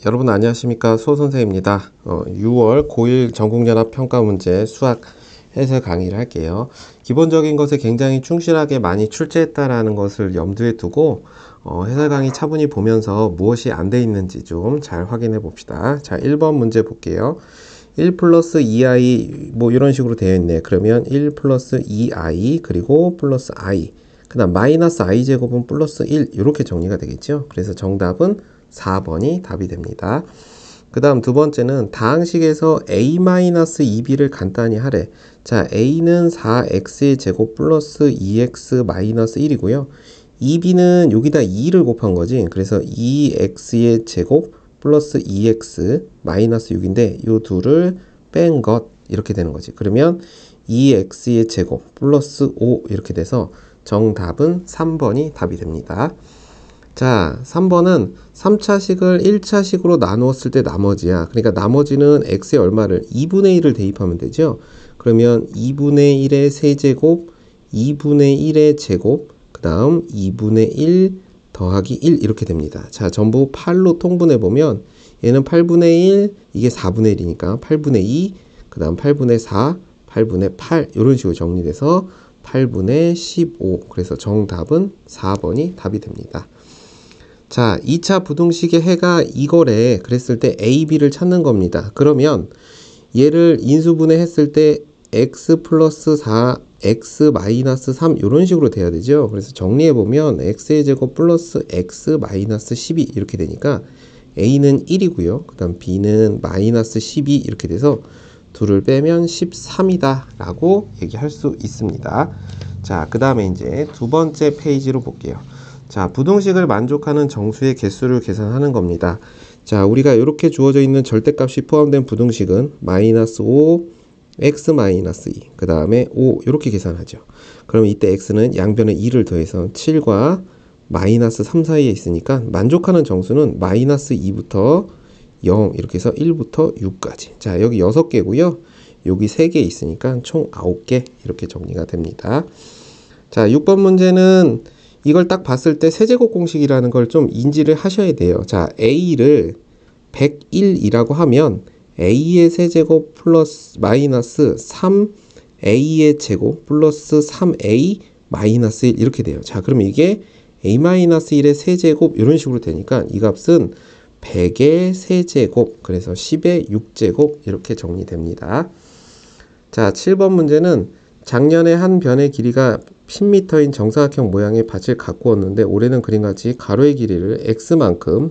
여러분 안녕하십니까, 소선생입니다. 6월 고1 전국연합 평가 문제 수학 해설 강의를 할게요. 기본적인 것에 굉장히 충실하게 많이 출제했다라는 것을 염두에 두고 해설 강의 차분히 보면서 무엇이 안 돼 있는지 좀 잘 확인해 봅시다. 자, 1번 문제 볼게요. 1 플러스 2i 뭐 이런 식으로 되어 있네. 그러면 1 플러스 2i 그리고 플러스 i, 그 다음 마이너스 i 제곱은 플러스 1 이렇게 정리가 되겠죠. 그래서 정답은 4번이 답이 됩니다. 그 다음 두 번째는 다항식에서 a-2b를 간단히 하래. 자, a는 4x의 제곱 플러스 2x 마이너스 1이고요. 2b는 여기다 2를 곱한 거지. 그래서 2x의 제곱 플러스 2x 마이너스 6인데 요 둘을 뺀 것 이렇게 되는 거지. 그러면 2x의 제곱 플러스 5 이렇게 돼서 정답은 3번이 답이 됩니다. 자, 3번은 3차식을 1차식으로 나누었을 때 나머지야. 그러니까 나머지는 x의 얼마를 2분의 1을 대입하면 되죠. 그러면 2분의 1의 세제곱, 2분의 1의 제곱, 그 다음 2분의 1 더하기 1 이렇게 됩니다. 자, 전부 8로 통분해 보면 얘는 8분의 1, 이게 4분의 1이니까 8분의 2, 그 다음 8분의 4, 8분의 8 이런 식으로 정리돼서 8분의 15. 그래서 정답은 4번이 답이 됩니다. 자, 2차 부등식의 해가 이거래. 그랬을 때 a, b를 찾는 겁니다. 그러면 얘를 인수분해 했을 때 x 플러스 4, x 마이너스 3 이런 식으로 돼야 되죠. 그래서 정리해보면 x의 제곱 플러스 x 마이너스 12 이렇게 되니까 a는 1이고요. 그 다음 b는 마이너스 12 이렇게 돼서 둘을 빼면 13이다 라고 얘기할 수 있습니다. 자, 그 다음에 이제 두 번째 페이지로 볼게요. 자, 부등식을 만족하는 정수의 개수를 계산하는 겁니다. 자, 우리가 이렇게 주어져 있는 절대값이 포함된 부등식은 마이너스 5, x 마이너스 2, 그 다음에 5 이렇게 계산하죠. 그럼 이때 x는 양변에 2를 더해서 7과 마이너스 3 사이에 있으니까 만족하는 정수는 마이너스 2부터 0 이렇게 해서 1부터 6까지. 자, 여기 6개고요. 여기 3개 있으니까 총 9개 이렇게 정리가 됩니다. 자, 6번 문제는 이걸 딱 봤을 때 세제곱 공식이라는 걸 좀 인지를 하셔야 돼요. 자, a를 101이라고 하면 a의 세제곱 플러스 마이너스 3a의 제곱 플러스 3a 마이너스 1 이렇게 돼요. 자, 그럼 이게 a-1의 세제곱 이런 식으로 되니까 이 값은 100의 세제곱, 그래서 10의 6제곱 이렇게 정리됩니다. 자, 7번 문제는 작년에 한 변의 길이가 10m인 정사각형 모양의 밭을 가꾸었는데 올해는 그림같이 가로의 길이를 x만큼,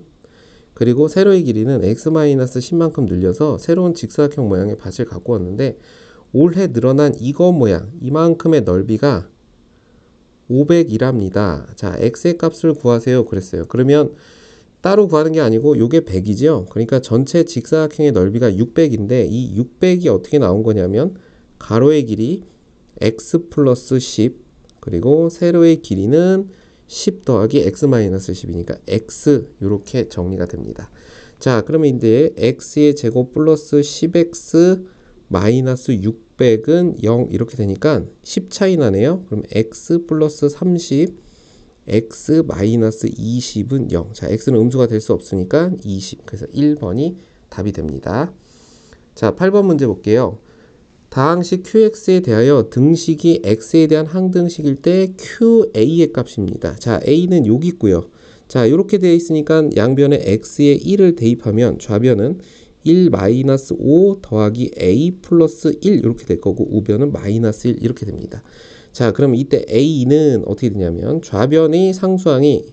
그리고 세로의 길이는 x-10만큼 늘려서 새로운 직사각형 모양의 밭을 가꾸었는데 올해 늘어난 이거 모양, 이만큼의 넓이가 500이랍니다. 자, x의 값을 구하세요 그랬어요. 그러면 따로 구하는 게 아니고 요게 100이죠. 그러니까 전체 직사각형의 넓이가 600인데 이 600이 어떻게 나온 거냐면 가로의 길이 x 플러스 10, 그리고 세로의 길이는 10 더하기 x-10이니까 x 이렇게 정리가 됩니다. 자, 그러면 이제 x의 제곱 플러스 10x 마이너스 600은 0 이렇게 되니까 10 차이 나네요. 그럼 x 플러스 30, x 마이너스 20은 0. 자, x는 음수가 될 수 없으니까 20. 그래서 1번이 답이 됩니다. 자, 8번 문제 볼게요. 다항식 qx에 대하여 등식이 x에 대한 항등식일 때 qa의 값입니다. 자, a는 여기 있고요. 자, 이렇게 되어 있으니까 양변에 x에 1을 대입하면 좌변은 1-5 더하기 a 플러스 1 이렇게 될 거고 우변은 마이너스 1 이렇게 됩니다. 자, 그럼 이때 a는 어떻게 되냐면 좌변의 상수항이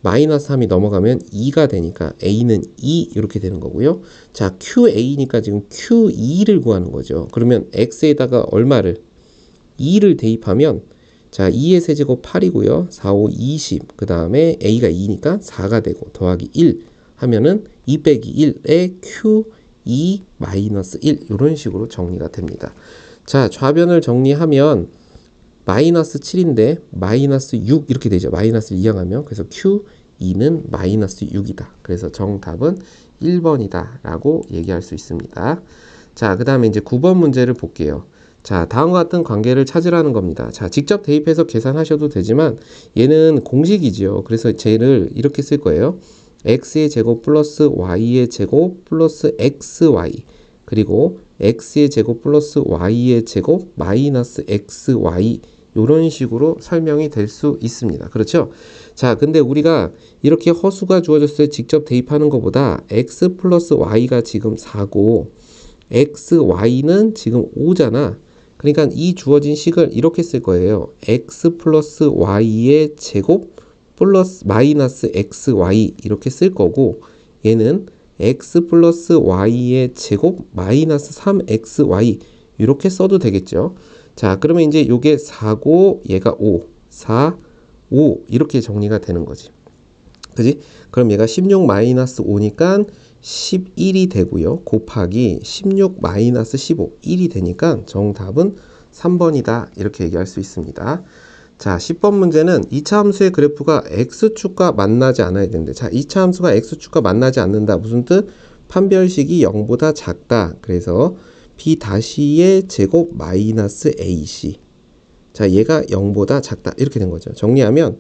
마이너스 3이 넘어가면 2가 되니까 a는 2 이렇게 되는 거고요. 자, qa니까 지금 q2를 구하는 거죠. 그러면 x에다가 얼마를 2를 대입하면 자, 2의 세제곱 8이고요. 4, 5, 20. 그 다음에 a가 2니까 4가 되고 더하기 1 하면은 2 빼기 1에 q2 마이너스 1 이런 식으로 정리가 됩니다. 자, 좌변을 정리하면 마이너스 7인데 마이너스 6 이렇게 되죠. 마이너스를 이항하면. 그래서 Q2는 마이너스 6이다. 그래서 정답은 1번이다 라고 얘기할 수 있습니다. 자, 그 다음에 이제 9번 문제를 볼게요. 자, 다음과 같은 관계를 찾으라는 겁니다. 자, 직접 대입해서 계산하셔도 되지만 얘는 공식이지요. 그래서 쟤를 이렇게 쓸 거예요. x의 제곱 플러스 y의 제곱 플러스 xy 그리고 x의 제곱 플러스 y의 제곱 마이너스 xy 이런 식으로 설명이 될 수 있습니다. 그렇죠? 자, 근데 우리가 이렇게 허수가 주어졌을 때 직접 대입하는 것보다 x 플러스 y가 지금 4고 xy는 지금 5잖아. 그러니까 이 주어진 식을 이렇게 쓸 거예요. x 플러스 y의 제곱 플러스 마이너스 xy 이렇게 쓸 거고 얘는 x 플러스 y의 제곱 마이너스 3xy 이렇게 써도 되겠죠. 자, 그러면 이제 요게 4고 얘가 5, 4, 5 이렇게 정리가 되는 거지. 그지? 그럼 얘가 16 마이너스 5니까 11이 되고요. 곱하기 16 마이너스 15, 1이 되니까 정답은 3번이다. 이렇게 얘기할 수 있습니다. 자, 10번 문제는 2차 함수의 그래프가 x축과 만나지 않아야 되는데 자, 2차 함수가 x축과 만나지 않는다. 무슨 뜻? 판별식이 0보다 작다. 그래서 b-의 제곱 마이너스 ac 자, 얘가 0보다 작다. 이렇게 된 거죠. 정리하면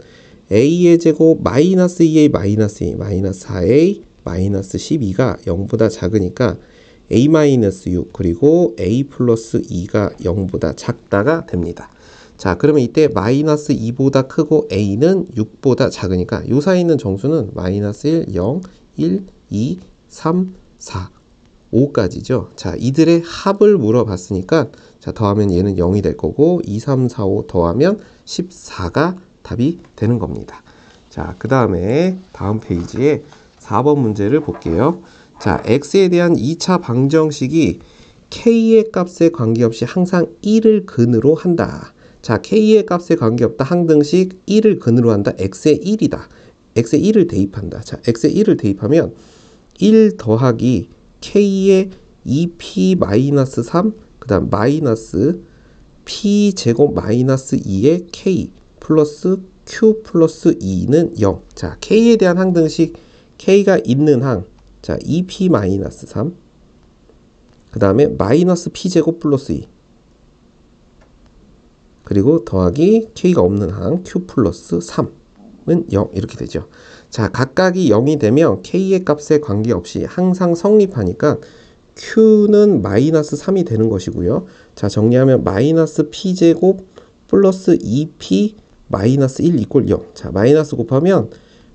a의 제곱 마이너스 2a 마이너스 2 마이너스 4a 마이너스 12가 0보다 작으니까 a 마이너스 6 그리고 a 플러스 2가 0보다 작다가 됩니다. 자, 그러면 이때 마이너스 2보다 크고 a는 6보다 작으니까 요 사이에 있는 정수는 마이너스 1, 0, 1, 2, 3, 4, 5까지죠. 자, 이들의 합을 물어봤으니까 자, 더하면 얘는 0이 될 거고 2, 3, 4, 5 더하면 14가 답이 되는 겁니다. 자, 그 다음에 다음 페이지에 4번 문제를 볼게요. 자, x에 대한 2차 방정식이 k의 값에 관계없이 항상 1을 근으로 한다. 자, k의 값에 관계없다. 항등식 1을 근으로 한다. x에 1이다. x에 1을 대입한다. 자, x에 1을 대입하면 1 더하기 k의 2p-3 그 다음 마이너스 p 제곱 마이너스 2의 k 플러스 q 플러스 2는 0. 자, k에 대한 항등식 k가 있는 항. 자, 2p-3 그 다음에 마이너스 p 제곱 플러스 2 그리고 더하기 k가 없는 항 q 플러스 3은 0 이렇게 되죠. 자, 각각이 0이 되면 k의 값에 관계없이 항상 성립하니까 q는 마이너스 3이 되는 것이고요. 자, 정리하면 마이너스 p제곱 플러스 2p 마이너스 1 이꼴 0. 자, 마이너스 곱하면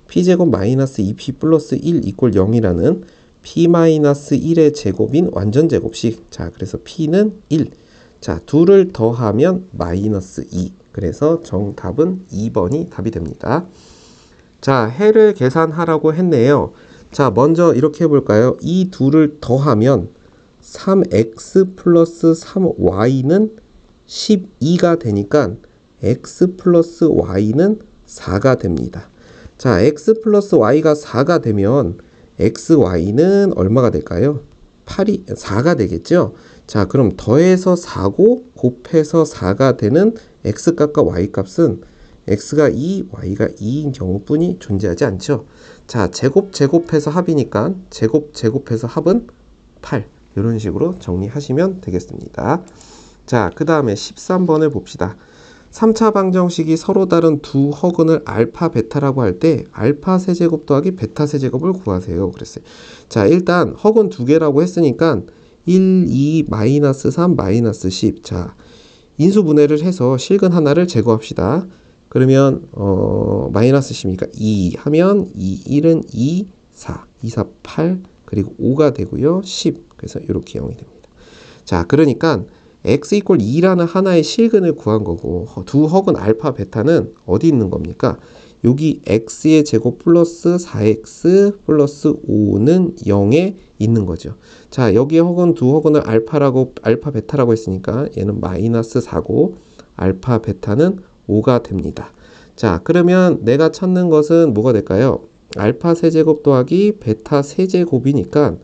p제곱 마이너스 2p 플러스 1 이꼴 0이라는 p 마이너스 1의 제곱인 완전제곱식. 자, 그래서 p는 1. 자, 둘을 더하면 마이너스 2. 그래서 정답은 2번이 답이 됩니다. 자, 해를 계산하라고 했네요. 자, 먼저 이렇게 해볼까요? 이 둘을 더하면 3x 플러스 3y는 12가 되니까 x 플러스 y는 4가 됩니다. 자, x 플러스 y가 4가 되면 xy는 얼마가 될까요? 4가 되겠죠? 자, 그럼 더해서 4고 곱해서 4가 되는 x값과 y값은 x가 2, y가 2인 경우뿐이 존재하지 않죠. 자, 제곱해서 합이니까 제곱해서 합은 8. 이런 식으로 정리하시면 되겠습니다. 자, 그 다음에 13번을 봅시다. 3차 방정식이 서로 다른 두 허근을 알파, 베타라고 할 때 알파 세제곱 더하기 베타 세제곱을 구하세요. 그랬어요. 자, 일단 허근 두 개라고 했으니까 1, 2, 마이너스 3, 마이너스 10. 자, 인수분해를 해서 실근 하나를 제거합시다. 그러면 마이너스 10이니까 2 하면 2, 1은 2, 4, 2, 4, 8 그리고 5가 되고요. 10. 그래서 이렇게 0이 됩니다. 자, 그러니까 x 이퀄 2라는 하나의 실근을 구한 거고 두 허근 알파, 베타는 어디 있는 겁니까? 여기 x의 제곱 플러스 4x 플러스 5는 0에 있는 거죠. 자, 여기에 두 허근을 알파, 베타라고 했으니까 얘는 마이너스 4고 알파, 베타는 5가 됩니다. 자, 그러면 내가 찾는 것은 뭐가 될까요? 알파 세제곱 더하기 베타 세제곱이니까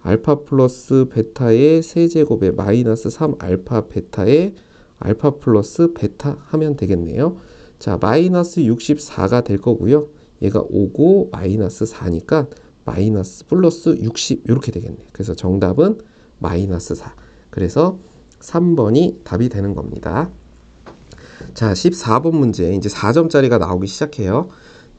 알파 플러스 베타의 세제곱에 마이너스 3 알파 베타의 알파 플러스 베타 하면 되겠네요. 자, 마이너스 64가 될 거고요. 얘가 5고 마이너스 4니까 마이너스 플러스 60 이렇게 되겠네요. 그래서 정답은 마이너스 4. 그래서 3번이 답이 되는 겁니다. 자, 14번 문제 이제 4점짜리가 나오기 시작해요.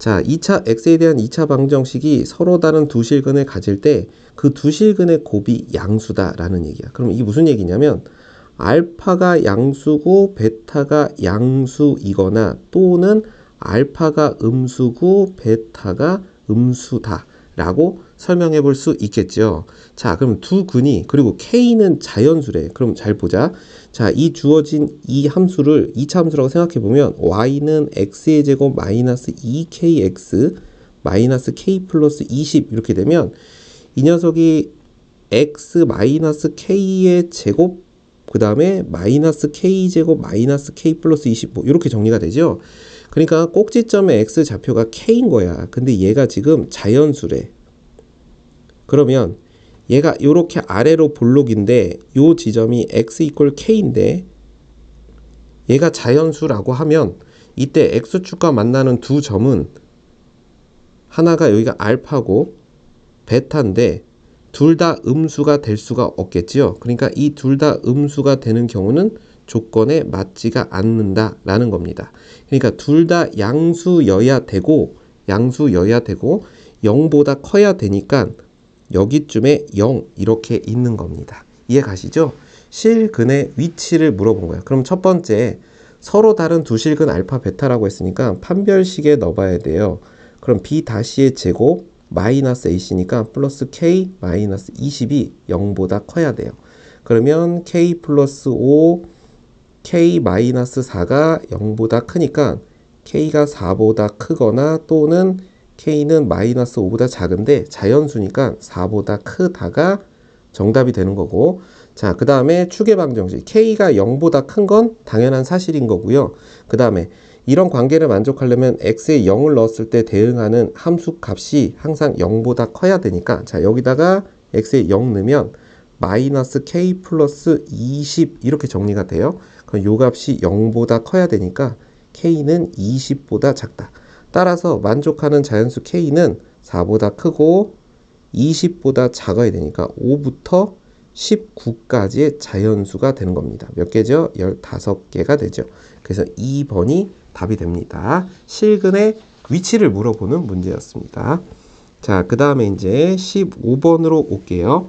자, 2차 x에 대한 2차 방정식이 서로 다른 두 실근을 가질 때 그 두 실근의 곱이 양수다라는 얘기야. 그럼 이게 무슨 얘기냐면 알파가 양수고 베타가 양수이거나 또는 알파가 음수고 베타가 음수다 라고 설명해 볼 수 있겠죠. 자, 그럼 두 근이, 그리고 k는 자연수래. 그럼 잘 보자. 자, 이 주어진 이 함수를 2차 함수라고 생각해 보면 y는 x의 제곱 마이너스 2kx 마이너스 k 플러스 20 이렇게 되면 이 녀석이 x 마이너스 k의 제곱 그 다음에 마이너스 k제곱 마이너스 k 플러스 25 이렇게 정리가 되죠. 그러니까 꼭지점의 x 좌표가 k인 거야. 근데 얘가 지금 자연수래. 그러면 얘가 이렇게 아래로 볼록인데 요 지점이 x 이퀄 k인데 얘가 자연수라고 하면 이때 x축과 만나는 두 점은 하나가 여기가 알파고 베타인데 둘 다 음수가 될 수가 없겠지요. 그러니까 이 둘 다 음수가 되는 경우는 조건에 맞지가 않는다라는 겁니다. 그러니까 둘 다 양수여야 되고 0보다 커야 되니까 여기쯤에 0 이렇게 있는 겁니다. 이해 가시죠? 실근의 위치를 물어본 거야. 그럼 첫 번째 서로 다른 두 실근 알파 베타라고 했으니까 판별식에 넣어봐야 돼요. 그럼 b 다시의 제곱 마이너스 ac니까 플러스 k 마이너스 20이 0보다 커야 돼요. 그러면 k 플러스 5 k 마이너스 4가 0보다 크니까 k가 4보다 크거나 또는 k는 마이너스 5보다 작은데 자연수니까 4보다 크다가 정답이 되는 거고, 자, 그 다음에 추계 방정식 k가 0보다 큰 건 당연한 사실인 거고요. 그 다음에 이런 관계를 만족하려면 x에 0을 넣었을 때 대응하는 함수 값이 항상 0보다 커야 되니까, 자, 여기다가 x에 0 넣으면 마이너스 k 플러스 20 이렇게 정리가 돼요. 그럼 요 값이 0보다 커야 되니까 k는 20보다 작다. 따라서 만족하는 자연수 k는 4보다 크고 20보다 작아야 되니까 5부터 19까지의 자연수가 되는 겁니다. 몇 개죠? 15개가 되죠. 그래서 2번이 답이 됩니다. 실근의 위치를 물어보는 문제였습니다. 자, 그 다음에 이제 15번으로 올게요.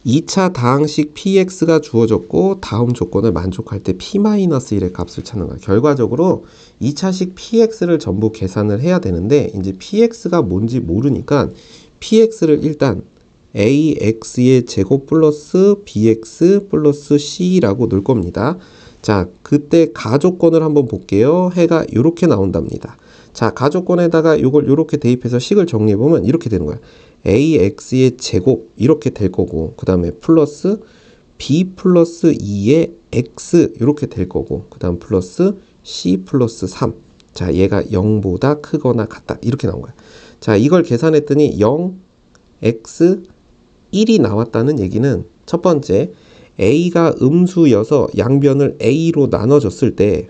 2차 다항식 px가 주어졌고 다음 조건을 만족할 때 p-1의 값을 찾는 거야. 결과적으로 2차식 px를 전부 계산을 해야 되는데 이제 px가 뭔지 모르니까 px를 일단 ax의 제곱 플러스 bx 플러스 c라고 넣을 겁니다. 자, 그때 가조건을 한번 볼게요. 해가 이렇게 나온답니다. 자, 가조건에다가 이걸 이렇게 대입해서 식을 정리해보면 이렇게 되는 거야. ax의 제곱 이렇게 될 거고, 그 다음에 플러스 b 플러스 2의 x 이렇게 될 거고, 그 다음 플러스 c 플러스 3. 자, 얘가 0보다 크거나 같다 이렇게 나온 거야. 자, 이걸 계산했더니 0, x, 1이 나왔다는 얘기는 첫 번째 a가 음수여서 양변을 a로 나눠줬을 때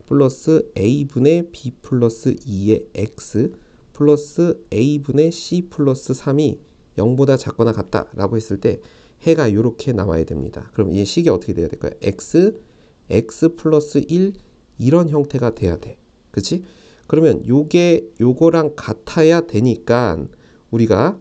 플러스 a분의 b 플러스 2의 x 플러스 a분의 c 플러스 3이 0보다 작거나 같다 라고 했을 때 해가 이렇게 나와야 됩니다. 그럼 이 식이 어떻게 돼야 될까요? x 플러스 1 이런 형태가 돼야 돼. 그치? 그러면 요거랑 같아야 되니까 우리가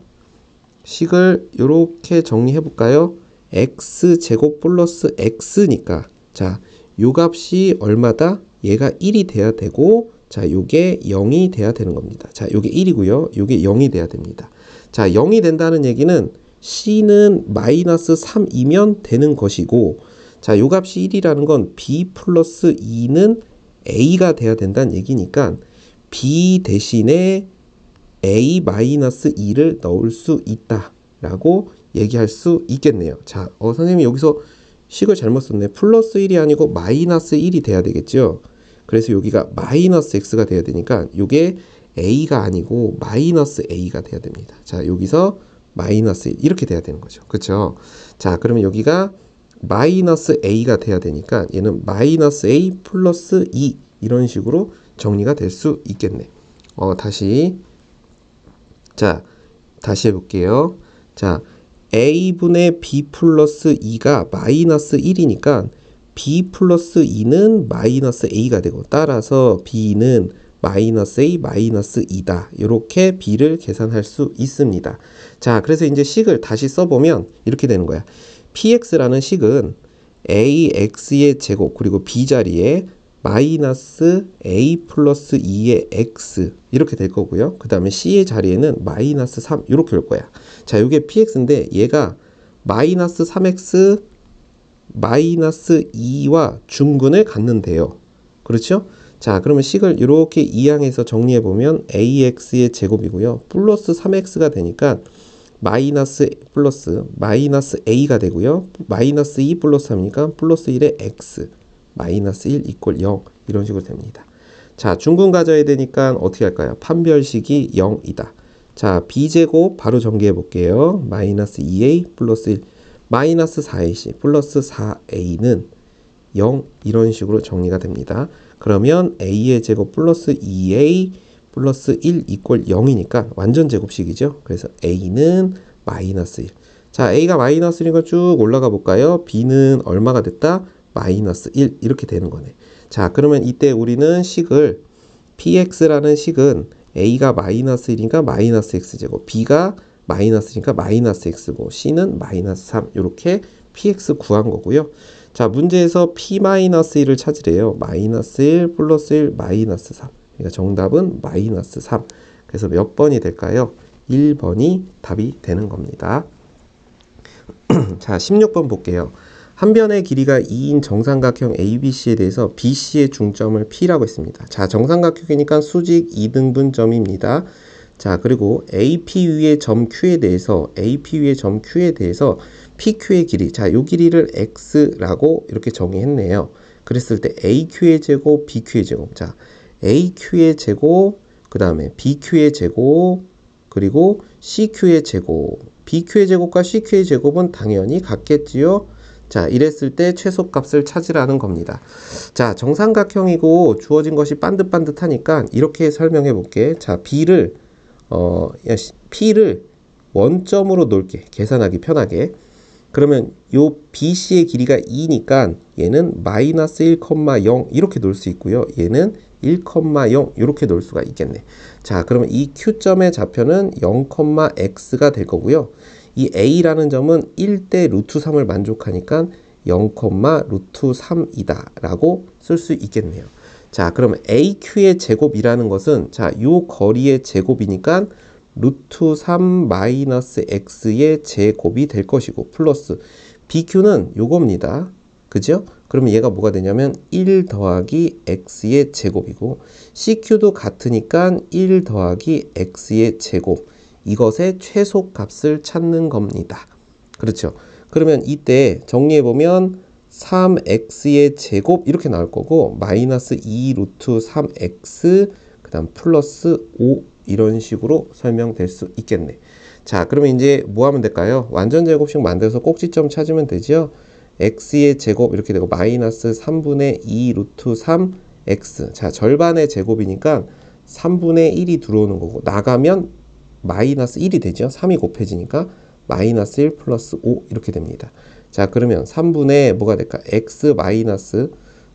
식을 이렇게 정리해 볼까요? x제곱 플러스 x니까 자, 요 값이 얼마다? 얘가 1이 돼야 되고, 자, 요게 0이 돼야 되는 겁니다. 자, 요게 1이고요. 요게 0이 돼야 됩니다. 자, 0이 된다는 얘기는 c는 마이너스 3이면 되는 것이고, 자, 요 값이 1이라는 건 b 플러스 2는 a가 돼야 된다는 얘기니까 b 대신에 a 마이너스 2를 넣을 수 있다라고 얘기할 수 있겠네요. 자, 선생님이 여기서 식을 잘못 썼네. 플러스 1이 아니고 마이너스 1이 돼야 되겠죠. 그래서 여기가 마이너스 x가 돼야 되니까 이게 a가 아니고 마이너스 a가 돼야 됩니다. 자, 여기서 마이너스 1 이렇게 돼야 되는 거죠. 그렇죠? 자, 그러면 여기가 마이너스 a가 돼야 되니까 얘는 마이너스 a 플러스 2 이런 식으로 정리가 될 수 있겠네. 다시 해볼게요. 자, a분의 b 플러스 2가 마이너스 1이니까 b 플러스 2는 마이너스 a가 되고, 따라서 b는 마이너스 A 마이너스 2다. 이렇게 B를 계산할 수 있습니다. 자, 그래서 이제 식을 다시 써보면 이렇게 되는 거야. PX라는 식은 AX의 제곱 그리고 B 자리에 마이너스 A 플러스 2의 X 이렇게 될 거고요. 그 다음에 C의 자리에는 마이너스 3 이렇게 올 거야. 자, 이게 PX인데 얘가 마이너스 3X 마이너스 2와 중근을 갖는데요. 그렇죠? 자, 그러면 식을 이렇게 이항해서 정리해보면 AX의 제곱이고요. 플러스 3X가 되니까 마이너스 플러스 마이너스 A가 되고요. 마이너스 2 플러스 3이니까 플러스 1의 X 마이너스 1 이퀄 0 이런 식으로 됩니다. 자, 중근 가져야 되니까 어떻게 할까요? 판별식이 0이다. 자, B제곱 바로 전개해 볼게요. 마이너스 2A 플러스 1 마이너스 4AC 플러스 4A는 0 이런 식으로 정리가 됩니다. 그러면 A의 제곱 플러스 2A 플러스 1 이퀄 0이니까 완전 제곱식이죠. 그래서 A는 마이너스 1. 자, A가 마이너스 1이니까 쭉 올라가 볼까요? B는 얼마가 됐다? 마이너스 1 이렇게 되는 거네. 자, 그러면 이때 우리는 식을 PX라는 식은 A가 마이너스 1이니까 마이너스 X제곱, B가 마이너스니까 마이너스 X고 C는 마이너스 3 이렇게 PX 구한 거고요. 자, 문제에서 P-1을 찾으래요. 마이너스 1 플러스 1 마이너스 3. 그러니까 정답은 마이너스 3. 그래서 몇 번이 될까요? 1번이 답이 되는 겁니다. 자, 16번 볼게요. 한 변의 길이가 2인 정삼각형 ABC에 대해서 BC의 중점을 P라고 했습니다. 자, 정삼각형이니까 수직 2등분점입니다. 자, 그리고 AP 위의 점 Q에 대해서 PQ의 길이, 자, 요 길이를 X라고 이렇게 정의했네요. 그랬을 때 AQ의 제곱, BQ의 제곱. 자, AQ의 제곱, 그 다음에 BQ의 제곱, 그리고 CQ의 제곱. BQ의 제곱과 CQ의 제곱은 당연히 같겠지요. 자, 이랬을 때 최소값을 찾으라는 겁니다. 자, 정삼각형이고 주어진 것이 반듯반듯하니까 이렇게 설명해 볼게. 자, P를 원점으로 놓을게. 계산하기 편하게. 그러면 요 BC의 길이가 2니까 얘는 마이너스 1,0 이렇게 놓을 수 있고요. 얘는 1,0 이렇게 놓을 수가 있겠네. 자, 그러면 이 Q점의 좌표는 0,x가 될 거고요. 이 A라는 점은 1대 루트 3을 만족하니까 0, 루트 3이다 라고 쓸 수 있겠네요. 자, 그러면 AQ의 제곱이라는 것은 자, 요 거리의 제곱이니까 루트 3 마이너스 x의 제곱이 될 것이고 플러스 BQ는 요겁니다. 그죠? 그러면 얘가 뭐가 되냐면 1 더하기 x의 제곱이고 CQ도 같으니까 1 더하기 x의 제곱 이것의 최소값을 찾는 겁니다. 그렇죠? 그러면 이때 정리해보면 3x의 제곱 이렇게 나올 거고 마이너스 2 루트 3x 그 다음 플러스 5 이런 식으로 설명될 수 있겠네. 자, 그러면 이제 뭐 하면 될까요? 완전 제곱식 만들어서 꼭지점 찾으면 되죠. x의 제곱 이렇게 되고 마이너스 3분의 2 루트 3x 자, 절반의 제곱이니까 3분의 1이 들어오는 거고 나가면 마이너스 1이 되죠. 3이 곱해지니까 마이너스 1 플러스 5 이렇게 됩니다. 자, 그러면 3분의 뭐가 될까? x 마이너스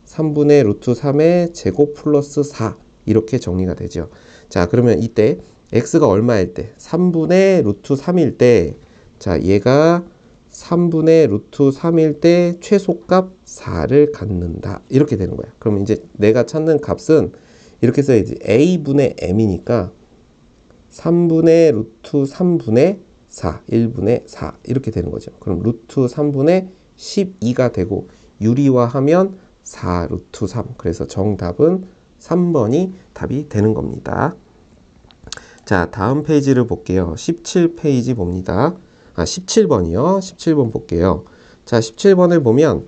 3분의 루트 3의 제곱 플러스 4 이렇게 정리가 되죠. 자, 그러면 이때 x가 얼마일 때? 3분의 루트 3일 때 자, 얘가 3분의 루트 3일 때 최소값 4를 갖는다. 이렇게 되는 거야. 그러면 이제 내가 찾는 값은 이렇게 써야지. a분의 m이니까 3분의 루트 3분의 4, 1분의 4 이렇게 되는 거죠. 그럼 루트 3분의 12가 되고 유리화하면 4 루트 3. 그래서 정답은 3번이 답이 되는 겁니다. 자, 다음 페이지를 볼게요. 17페이지 봅니다. 17번이요. 17번 볼게요. 자, 17번을 보면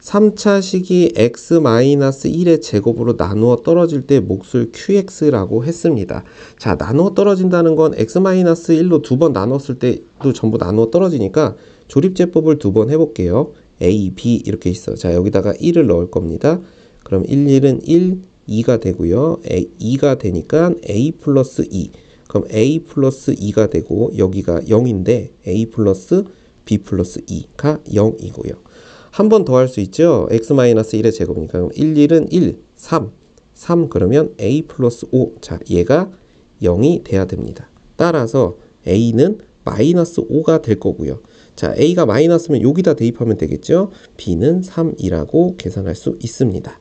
3차 식이 x-1의 제곱으로 나누어 떨어질 때 몫을 qx라고 했습니다. 자, 나누어 떨어진다는 건 x-1로 두 번 나눴을 때도 전부 나누어 떨어지니까 조립제법을 두 번 해볼게요. a, b 이렇게 있어. 자, 여기다가 1을 넣을 겁니다. 그럼 1, 1은 1, 2가 되고요. 2가 되니까 a 플러스 2. 그럼 a 플러스 2가 되고 여기가 0인데 a 플러스 b 플러스 2가 0이고요. 한 번 더 할 수 있죠. x-1의 제곱이니까. 그럼 1, 1은 1, 3. 3 그러면 a 플러스 5. 자, 얘가 0이 돼야 됩니다. 따라서 a는 마이너스 5가 될 거고요. 자, a가 마이너스면 여기다 대입하면 되겠죠. b는 3이라고 계산할 수 있습니다.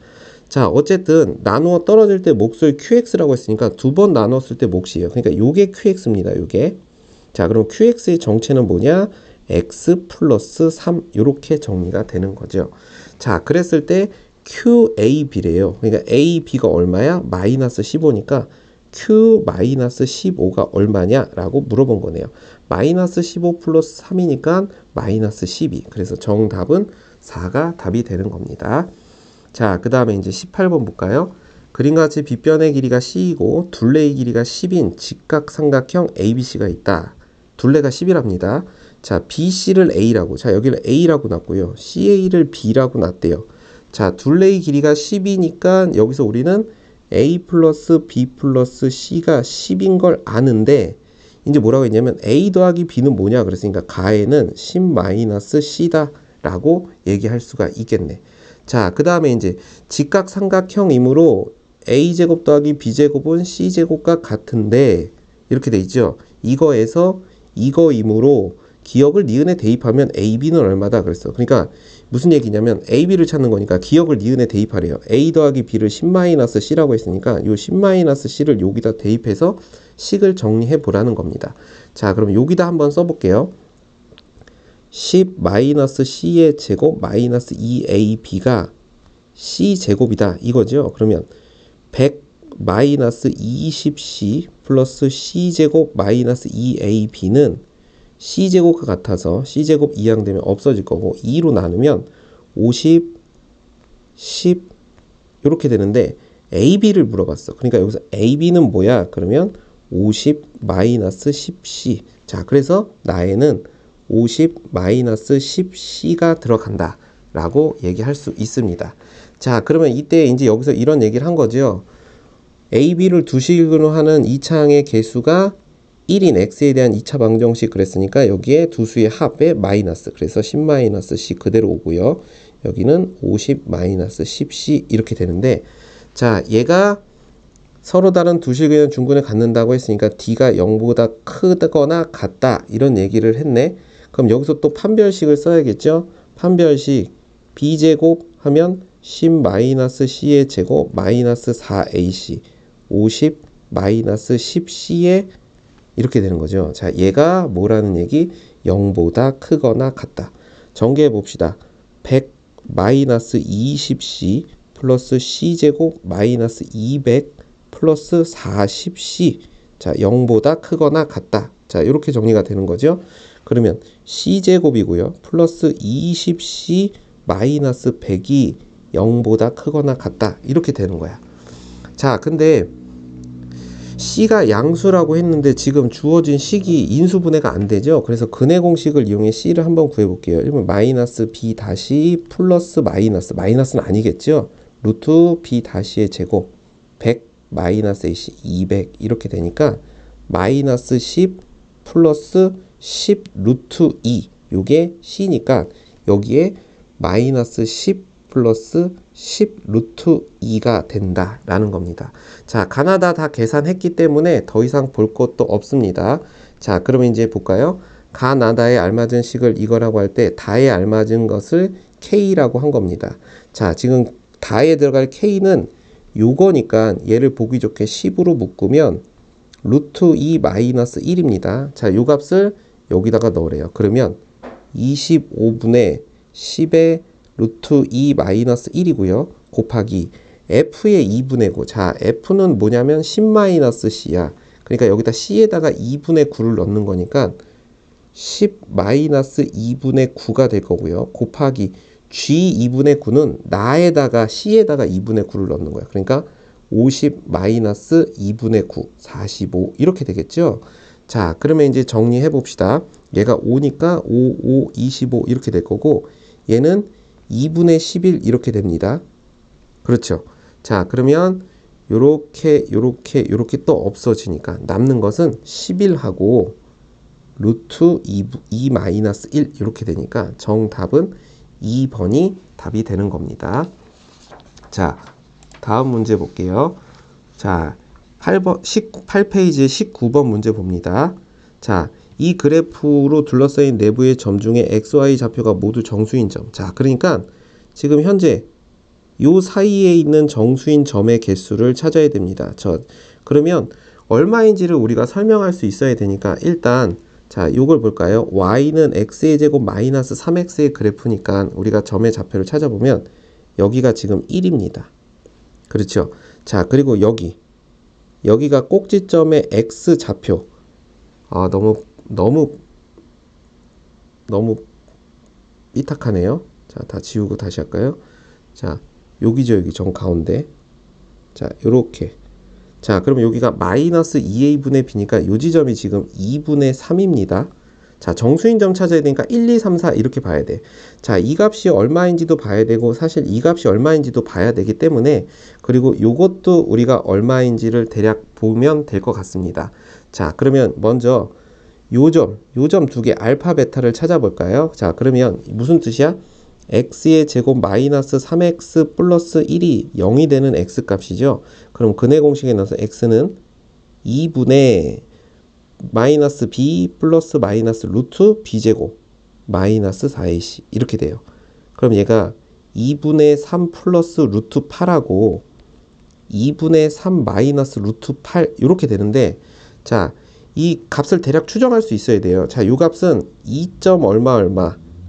자, 어쨌든 나누어 떨어질 때 몫을 qx라고 했으니까 두 번 나눴을 때 몫이에요. 그러니까 요게 qx입니다. 요게. 자, 그럼 qx의 정체는 뭐냐? x 플러스 3 이렇게 정리가 되는 거죠. 자, 그랬을 때 QAB래요. 그러니까 AB가 얼마야? 마이너스 15니까 Q 마이너스 15가 얼마냐? 라고 물어본 거네요. 마이너스 15 플러스 3이니까 마이너스 12. 그래서 정답은 4가 답이 되는 겁니다. 자, 그 다음에 이제 18번 볼까요? 그림같이 빗변의 길이가 C이고 둘레의 길이가 10인 직각삼각형 ABC가 있다. 둘레가 10이랍니다. 자, BC를 A라고, 자, 여기를 A라고 놨고요. CA를 B라고 놨대요. 자, 둘레의 길이가 10이니까 여기서 우리는 A 플러스 B 플러스 C가 10인 걸 아는데 이제 뭐라고 했냐면 A 더하기 B는 뭐냐 그랬으니까 가에는 10 마이너스 C다 라고 얘기할 수가 있겠네. 자, 그 다음에 이제 직각삼각형이므로 A제곱 더하기 B제곱은 C제곱과 같은데 이렇게 돼 있죠. 이거에서 이거이므로 기억을 니은에 대입하면 AB는 얼마다 그랬어. 그러니까 무슨 얘기냐면 AB를 찾는 거니까 기억을 니은에 대입하래요. A 더하기 B를 10-C라고 했으니까 요 10-C를 여기다 대입해서 식을 정리해 보라는 겁니다. 자, 그럼 여기다 한번 써볼게요. 10-C의 제곱 마이너스 2AB가 C제곱이다 이거죠. 그러면 100-20C 플러스 C제곱 마이너스 2AB는 C제곱과 같아서 C제곱 이항되면 없어질 거고 2로 나누면 50, 10 이렇게 되는데 AB를 물어봤어. 그러니까 여기서 AB는 뭐야? 그러면 50-10C. 자, 그래서 나에는 50-10C가 들어간다 라고 얘기할 수 있습니다. 자, 그러면 이때 이제 여기서 이런 얘기를 한 거죠. AB를 두 식으로 하는 2차항의 개수가 1인 x에 대한 2차 방정식 그랬으니까 여기에 두 수의 합에 마이너스, 그래서 10-C 그대로 오고요. 여기는 50-10C 이렇게 되는데, 자, 얘가 서로 다른 두 식의 중근을 갖는다고 했으니까 D가 0보다 크거나 같다 이런 얘기를 했네. 그럼 여기서 또 판별식을 써야겠죠. 판별식 B제곱 하면 10-C의 제곱 마이너스 4AC 50-10C의 이렇게 되는 거죠. 자, 얘가 뭐라는 얘기? 0보다 크거나 같다. 전개해 봅시다. 100-20C 플러스 C제곱 마이너스 200 플러스 40C. 자, 0보다 크거나 같다. 자, 이렇게 정리가 되는 거죠. 그러면 C제곱이고요. 플러스 20C 마이너스 100이 0보다 크거나 같다. 이렇게 되는 거야. 자, 근데 C가 양수라고 했는데 지금 주어진 식이 인수분해가 안 되죠. 그래서 근해 공식을 이용해 C를 한번 구해볼게요. 1번 마이너스 B 다시 플러스 마이너스는 아니겠죠. 루트 B 다시의 제곱 100 마이너스 AC 200 이렇게 되니까 마이너스 10 플러스 10 루트 2 요게 C니까 여기에 마이너스 10 플러스 10 루트 2가 된다라는 겁니다. 자, 가나다 다 계산했기 때문에 더 이상 볼 것도 없습니다. 자, 그러면 이제 볼까요? 가나다에 알맞은 식을 이거라고 할 때 다에 알맞은 것을 K라고 한 겁니다. 자, 지금 다에 들어갈 K는 요거니까 얘를 보기 좋게 10으로 묶으면 루트 2 마이너스 1입니다. 자, 요 값을 여기다가 넣으래요. 그러면 25분의 10의 루트 2 마이너스 1이고요. 곱하기 F의 2분의 9. 자, F는 뭐냐면 10-C야. 그러니까 여기다 C에다가 2분의 9를 넣는 거니까 10-2분의 9가 될 거고요. 곱하기 G 2분의 9는 나에다가 C에다가 2분의 9를 넣는 거야. 그러니까 50-2분의 9, 45 이렇게 되겠죠. 자, 그러면 이제 정리해 봅시다. 얘가 5니까 5, 25 이렇게 될 거고 얘는 2분의 11 이렇게 됩니다. 그렇죠. 자, 그러면 요렇게 또 없어지니까 남는 것은 11하고 루트 2 마이너스 1 이렇게 되니까 정답은 2번이 답이 되는 겁니다. 자, 다음 문제 볼게요. 자, 8페이지 19번 문제 봅니다. 자, 이 그래프로 둘러싸인 내부의 점 중에 XY 좌표가 모두 정수인 점. 자, 그러니까 지금 현재 요 사이에 있는 정수인 점의 개수를 찾아야 됩니다. 그러면 얼마인지를 우리가 설명할 수 있어야 되니까 일단 자, 요걸 볼까요? y는 x의 제곱 마이너스 3x의 그래프니까 우리가 점의 좌표를 찾아보면 여기가 지금 1입니다. 그렇죠? 자, 그리고 여기가 꼭지점의 x 좌표. 아, 너무 삐딱하네요. 자, 다 지우고 다시 할까요? 자, 여기죠, 여기 정 가운데. 자, 요렇게. 자, 그럼 여기가 마이너스 2a분의 b니까 요 지점이 지금 2분의 3입니다. 자, 정수인 점 찾아야 되니까 1, 2, 3, 4 이렇게 봐야 돼. 자, 이 값이 얼마인지도 봐야 되고 사실 이 값이 얼마인지도 봐야 되기 때문에 그리고 요것도 우리가 얼마인지를 대략 보면 될 것 같습니다. 자, 그러면 먼저 요 점 두 개 알파 베타를 찾아볼까요? 자, 그러면 무슨 뜻이야? x의 제곱 마이너스 3x 플러스 1이 0이 되는 x값이죠. 그럼 근해 공식에 넣어서 x는 2분의 마이너스 b 플러스 마이너스 루트 b제곱 마이너스 4ac 이렇게 돼요. 그럼 얘가 2분의 3 플러스 루트 8하고 2분의 3 마이너스 루트 8 이렇게 되는데 자, 이 값을 대략 추정할 수 있어야 돼요. 자, 요 값은 2. 얼마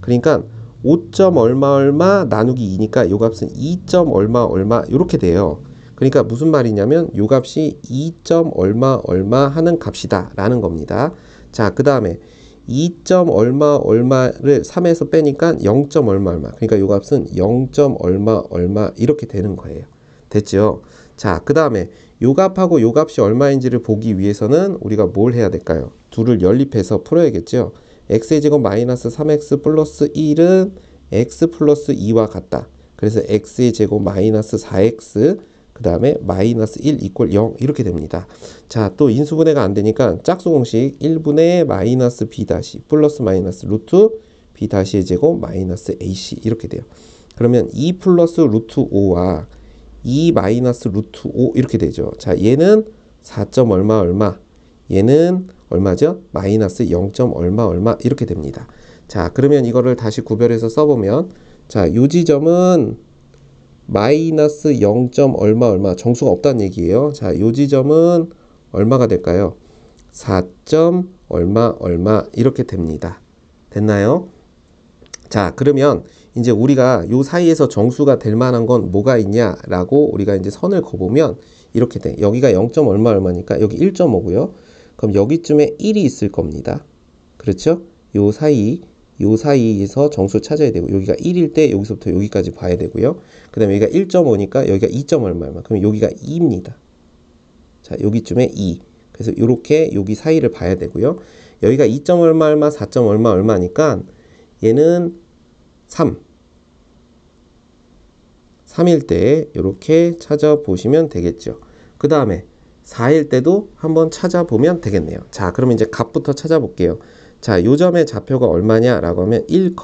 그러니까 5. 얼마 나누기 2니까 요 값은 2. 얼마 이렇게 돼요. 그러니까 무슨 말이냐면 요 값이 2. 얼마 하는 값이다 라는 겁니다. 자, 그 다음에 2. 얼마를 3에서 빼니까 0. 얼마 그러니까 요 값은 0. 얼마 이렇게 되는 거예요. 됐죠? 자, 그 다음에 요 값하고 요 값이 얼마인지를 보기 위해서는 우리가 뭘 해야 될까요? 둘을 연립해서 풀어야겠죠? x의 제곱 마이너스 3x 플러스 1은 x 플러스 2와 같다. 그래서 x의 제곱 마이너스 4x 그 다음에 마이너스 1 이퀄 0 이렇게 됩니다. 자, 또 인수분해가 안 되니까 짝수 공식 1분의 마이너스 b 다시 플러스 마이너스 루트 b 다시의 제곱 마이너스 ac 이렇게 돼요. 그러면 2 플러스 루트 5와 2 마이너스 루트 5 이렇게 되죠. 자, 얘는 4. 얼마 얘는 얼마죠? 마이너스 0. 얼마 이렇게 됩니다. 자, 그러면 이거를 다시 구별해서 써보면 자, 요 지점은 마이너스 0. 얼마 정수가 없다는 얘기예요. 자, 요 지점은 얼마가 될까요? 4. 얼마 이렇게 됩니다. 됐나요? 자, 그러면 이제 우리가 요 사이에서 정수가 될 만한 건 뭐가 있냐라고 우리가 이제 선을 그어보면 이렇게 돼. 여기가 0. 얼마니까 여기 1.5고요. 그럼 여기쯤에 1이 있을 겁니다. 그렇죠? 요 사이에서 정수 찾아야 되고 여기가 1일 때 여기서부터 여기까지 봐야 되고요. 그 다음에 여기가 1.5니까 여기가 2. 얼마 그럼 여기가 2입니다. 자, 여기쯤에 2. 그래서 이렇게 여기 사이를 봐야 되고요. 여기가 2. 얼마 4. 얼마니까 얘는 3일 때 이렇게 찾아보시면 되겠죠. 그 다음에 4일 때도 한번 찾아보면 되겠네요. 자, 그러면 이제 값부터 찾아볼게요. 자, 요 점의 좌표가 얼마냐라고 하면 1,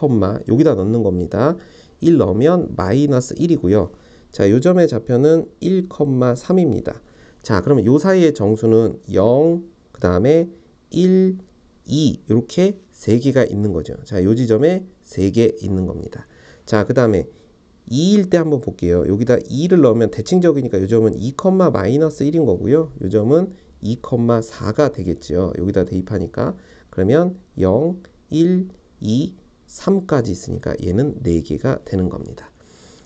여기다 넣는 겁니다. 1 넣으면 마이너스 1이고요. 자, 요 점의 좌표는 1,3입니다. 자, 그러면 요 사이의 정수는 0, 그 다음에 1, 2 이렇게 3개가 있는 거죠. 자, 요 지점에 3개 있는 겁니다. 자, 그 다음에 2일 때 한번 볼게요. 여기다 2를 넣으면 대칭적이니까 요 점은 2, 마이너스 1인 거고요. 요 점은 2,4가 되겠죠. 여기다 대입하니까. 그러면 0, 1, 2, 3까지 있으니까 얘는 4개가 되는 겁니다.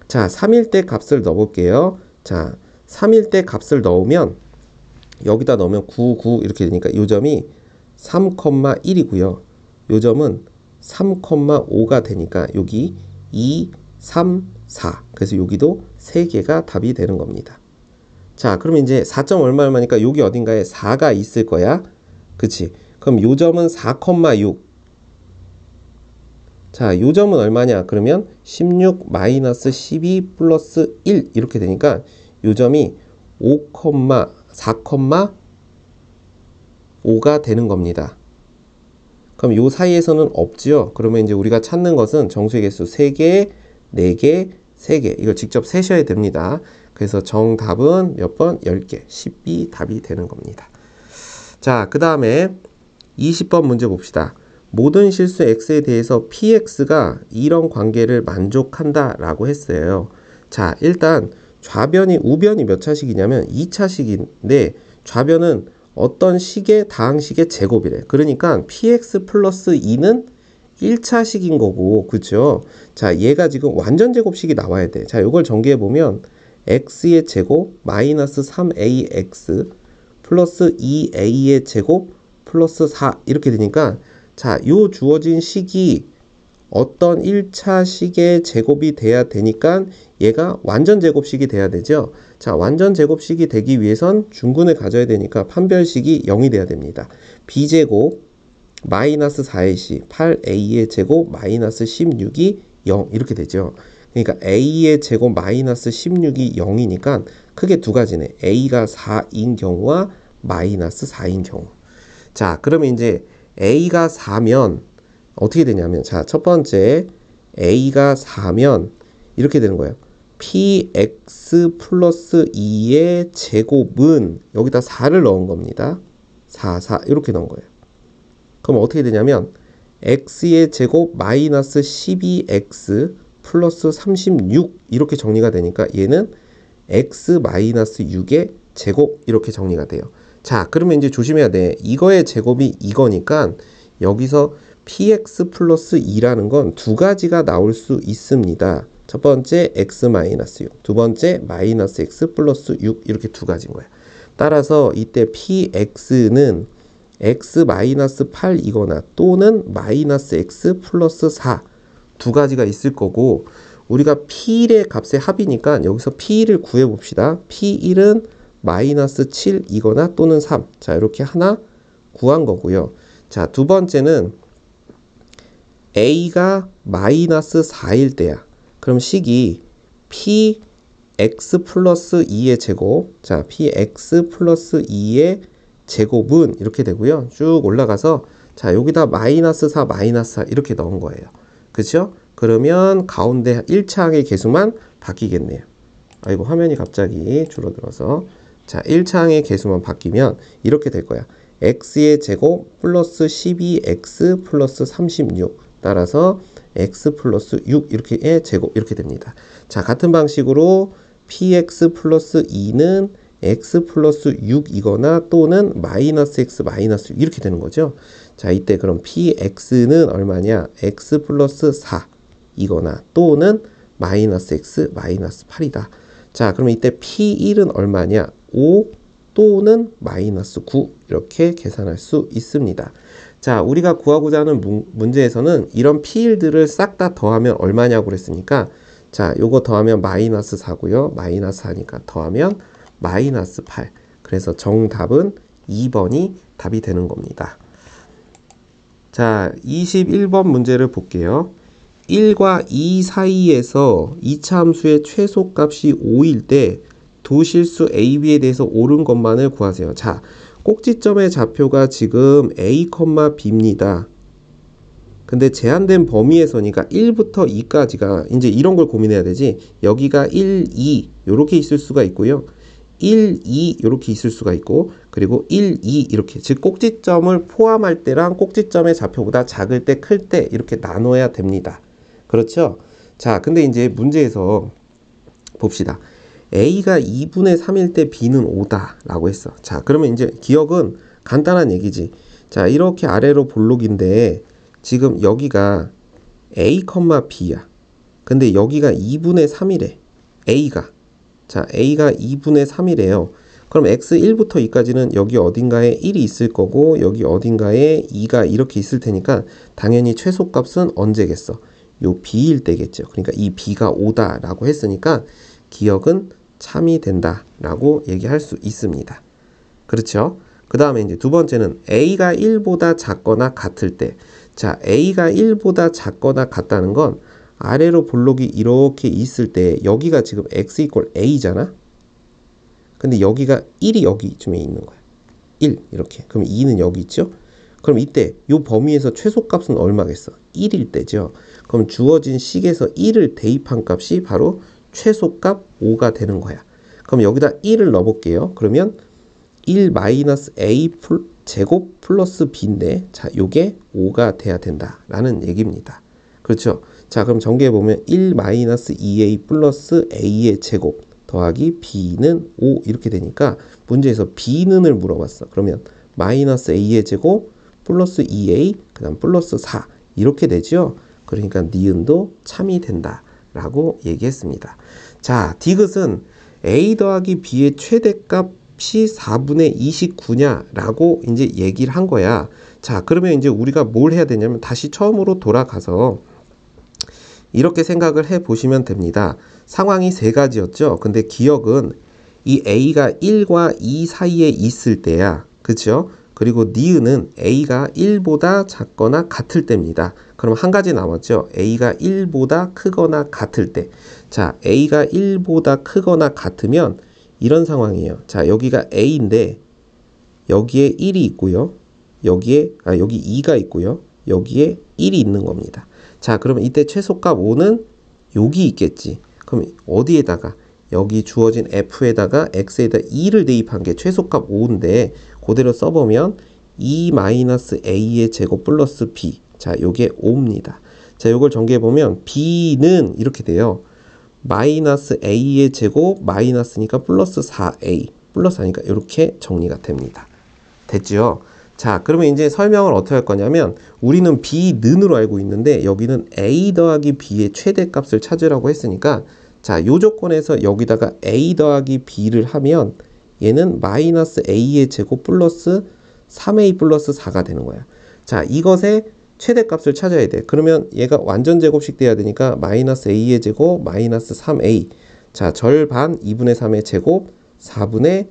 자, 3일 때 값을 넣어볼게요. 자, 3일 때 값을 넣으면 여기다 넣으면 9, 9 이렇게 되니까 요 점이 3,1이고요. 요 점은 3,5가 되니까 여기 2, 3, 4. 그래서 여기도 3개가 답이 되는 겁니다. 자, 그럼 이제 4. 얼마니까 여기 어딘가에 4가 있을 거야. 그치? 그럼 요 점은 4,6. 자, 요 점은 얼마냐? 그러면 16 마이너스 12 플러스 1 이렇게 되니까 요 점이 4,5가 되는 겁니다. 그럼 요 사이에서는 없지요. 그러면 이제 우리가 찾는 것은 정수의 개수 3개, 4개, 3개. 이거 직접 세셔야 됩니다. 그래서 정답은 몇 번? 10개. 10B 답이 되는 겁니다. 자, 그 다음에 20번 문제 봅시다. 모든 실수 x에 대해서 px가 이런 관계를 만족한다 라고 했어요. 자, 일단 좌변이 우변이 몇 차식이냐면 2차식인데 좌변은 어떤 식의 다항식의 제곱이래. 그러니까 px 플러스 2는 1차식인 거고, 그죠? 자, 얘가 지금 완전 제곱식이 나와야 돼. 자, 이걸 전개해 보면 x의 제곱 마이너스 3ax 플러스 2a의 제곱 플러스 4 이렇게 되니까, 자, 요 주어진 식이 어떤 1차식의 제곱이 돼야 되니까 얘가 완전 제곱식이 돼야 되죠. 자, 완전 제곱식이 되기 위해선 중근을 가져야 되니까 판별식이 0이 돼야 됩니다. b제곱 마이너스 4ac 8a의 제곱 마이너스 16이 0 이렇게 되죠. 그러니까 a의 제곱 마이너스 16이 0이니까 크게 두 가지네. a가 4인 경우와 마이너스 4인 경우. 자, 그러면 이제 a가 4면 어떻게 되냐면, 자, 첫 번째 a가 4면 이렇게 되는 거예요. px 플러스 2의 제곱은 여기다 4를 넣은 겁니다. 4 이렇게 넣은 거예요. 그럼 어떻게 되냐면 x의 제곱 마이너스 12x 플러스 36 이렇게 정리가 되니까 얘는 x 마이너스 6의 제곱 이렇게 정리가 돼요. 자, 그러면 이제 조심해야 돼. 이거의 제곱이 이거니까 여기서 px 플러스 2라는 건 두 가지가 나올 수 있습니다. 첫 번째 x 마이너스 6, 두 번째 마이너스 x 플러스 6 이렇게 두 가지인 거예요. 따라서 이때 px는 x 마이너스 8이거나 또는 마이너스 x 플러스 4 두 가지가 있을 거고, 우리가 p1의 값의 합이니까 여기서 p1을 구해봅시다. p1은 마이너스 7이거나 또는 3. 자, 이렇게 하나 구한 거고요. 자, 두 번째는 a가 마이너스 4일 때야. 그럼 식이 px 플러스 2의 제곱, 자, px 플러스 2의 제곱은 이렇게 되고요. 쭉 올라가서 자, 여기다 마이너스 4 마이너스 4 이렇게 넣은 거예요. 그죠? 그러면 가운데 1차항의 개수만 바뀌겠네요. 아이고, 화면이 갑자기 줄어들어서. 자, 1차항의 개수만 바뀌면 이렇게 될 거야. x의 제곱 플러스 12x 플러스 36 따라서 x 플러스 6 이렇게의 제곱 이렇게 됩니다. 자, 같은 방식으로 px 플러스 2는 x 플러스 6이거나 또는 마이너스 x 마이너스 6 이렇게 되는 거죠. 자, 이때 그럼 px는 얼마냐? x 플러스 4이거나 또는 마이너스 x 마이너스 8이다. 자, 그러면 이때 p1은 얼마냐? 5 또는 마이너스 9 이렇게 계산할 수 있습니다. 자, 우리가 구하고자 하는 문제에서는 이런 p일들을 싹 다 더하면 얼마냐고 그랬으니까, 자, 요거 더하면 마이너스 4고요. 마이너스 4니까 더하면 마이너스 8. 그래서 정답은 2번이 답이 되는 겁니다. 자, 21번 문제를 볼게요. 1과 2 사이에서 이차 함수의 최소값이 5일 때 도실수 AB에 대해서 옳은 것만을 구하세요. 자, 꼭지점의 좌표가 지금 A, B입니다. 근데 제한된 범위에서니까 1부터 2까지가 이제 이런 걸 고민해야 되지. 여기가 1, 2 이렇게 있을 수가 있고요. 1, 2 이렇게 있을 수가 있고, 그리고 1, 2 이렇게, 즉 꼭지점을 포함할 때랑 꼭지점의 좌표보다 작을 때, 클 때 이렇게 나눠야 됩니다. 그렇죠? 자, 근데 이제 문제에서 봅시다. A가 2분의 3일 때 B는 5다 라고 했어. 자, 그러면 이제 기억은 간단한 얘기지. 자, 이렇게 아래로 볼록인데 지금 여기가 A, B야. 근데 여기가 2분의 3이래. A가. 자, A가 2분의 3이래요. 그럼 x 1부터 2까지는 여기 어딘가에 1이 있을 거고 여기 어딘가에 2가 이렇게 있을 테니까 당연히 최소값은 언제겠어? 요 B일 때겠죠. 그러니까 이 B가 5다 라고 했으니까 기억은 참이 된다 라고 얘기할 수 있습니다. 그렇죠? 그 다음에 이제 두 번째는 A가 1보다 작거나 같을 때. 자, A가 1보다 작거나 같다는 건 아래로 볼록이 이렇게 있을 때 여기가 지금 x 이퀄 a잖아. 근데 여기가 1이 여기쯤에 있는 거야. 1 이렇게. 그럼 2는 여기 있죠. 그럼 이때 이 범위에서 최소값은 얼마겠어? 1일 때죠. 그럼 주어진 식에서 1을 대입한 값이 바로 최소값 5가 되는 거야. 그럼 여기다 1을 넣어볼게요. 그러면 1 마이너스 A 제곱 플러스 B인데, 자, 요게 5가 돼야 된다라는 얘기입니다. 그렇죠? 자, 그럼 전개해보면 1 마이너스 2A 플러스 A의 제곱 더하기 B는 5 이렇게 되니까 문제에서 B는을 물어봤어. 그러면 마이너스 A의 제곱 플러스 2A 그 다음 플러스 4 이렇게 되죠. 그러니까 니은도 참이 된다라고 얘기했습니다. 자, 디귿은 A 더하기 B의 최대값이 4분의 29냐라고 이제 얘기를 한 거야. 자, 그러면 이제 우리가 뭘 해야 되냐면 다시 처음으로 돌아가서 이렇게 생각을 해 보시면 됩니다. 상황이 세 가지였죠. 근데 기억은 이 A가 1과 2 사이에 있을 때야. 그쵸? 그리고 니은은 A가 1보다 작거나 같을 때입니다. 그럼 한 가지 남았죠. A가 1보다 크거나 같을 때. 자, A가 1보다 크거나 같으면 이런 상황이에요. 자, 여기가 A인데 여기에 1이 있고요. 여기 2가 있고요. 여기에 1이 있는 겁니다. 자, 그러면 이때 최소값 5는 여기 있겠지. 그럼 어디에다가? 여기 주어진 F에다가 X에다 2를 대입한 게 최소값 5인데 그대로 써보면 2-A의 제곱 플러스 B. 자, 요게 5입니다. 자, 요걸 전개해보면 B는 이렇게 돼요. 마이너스 A의 제곱 마이너스니까 플러스 4A 플러스 하니까 이렇게 정리가 됩니다. 됐죠? 자, 그러면 이제 설명을 어떻게 할 거냐면 우리는 B는으로 알고 있는데 여기는 A 더하기 B의 최대값을 찾으라고 했으니까 자, 요 조건에서 여기다가 A 더하기 B를 하면 얘는 마이너스 A의 제곱 플러스 3A 플러스 4가 되는 거야. 자, 이것의 최대값을 찾아야 돼. 그러면 얘가 완전 제곱식 돼야 되니까 마이너스 A의 제곱 마이너스 3A. 자, 절반 2분의 3의 제곱 4분의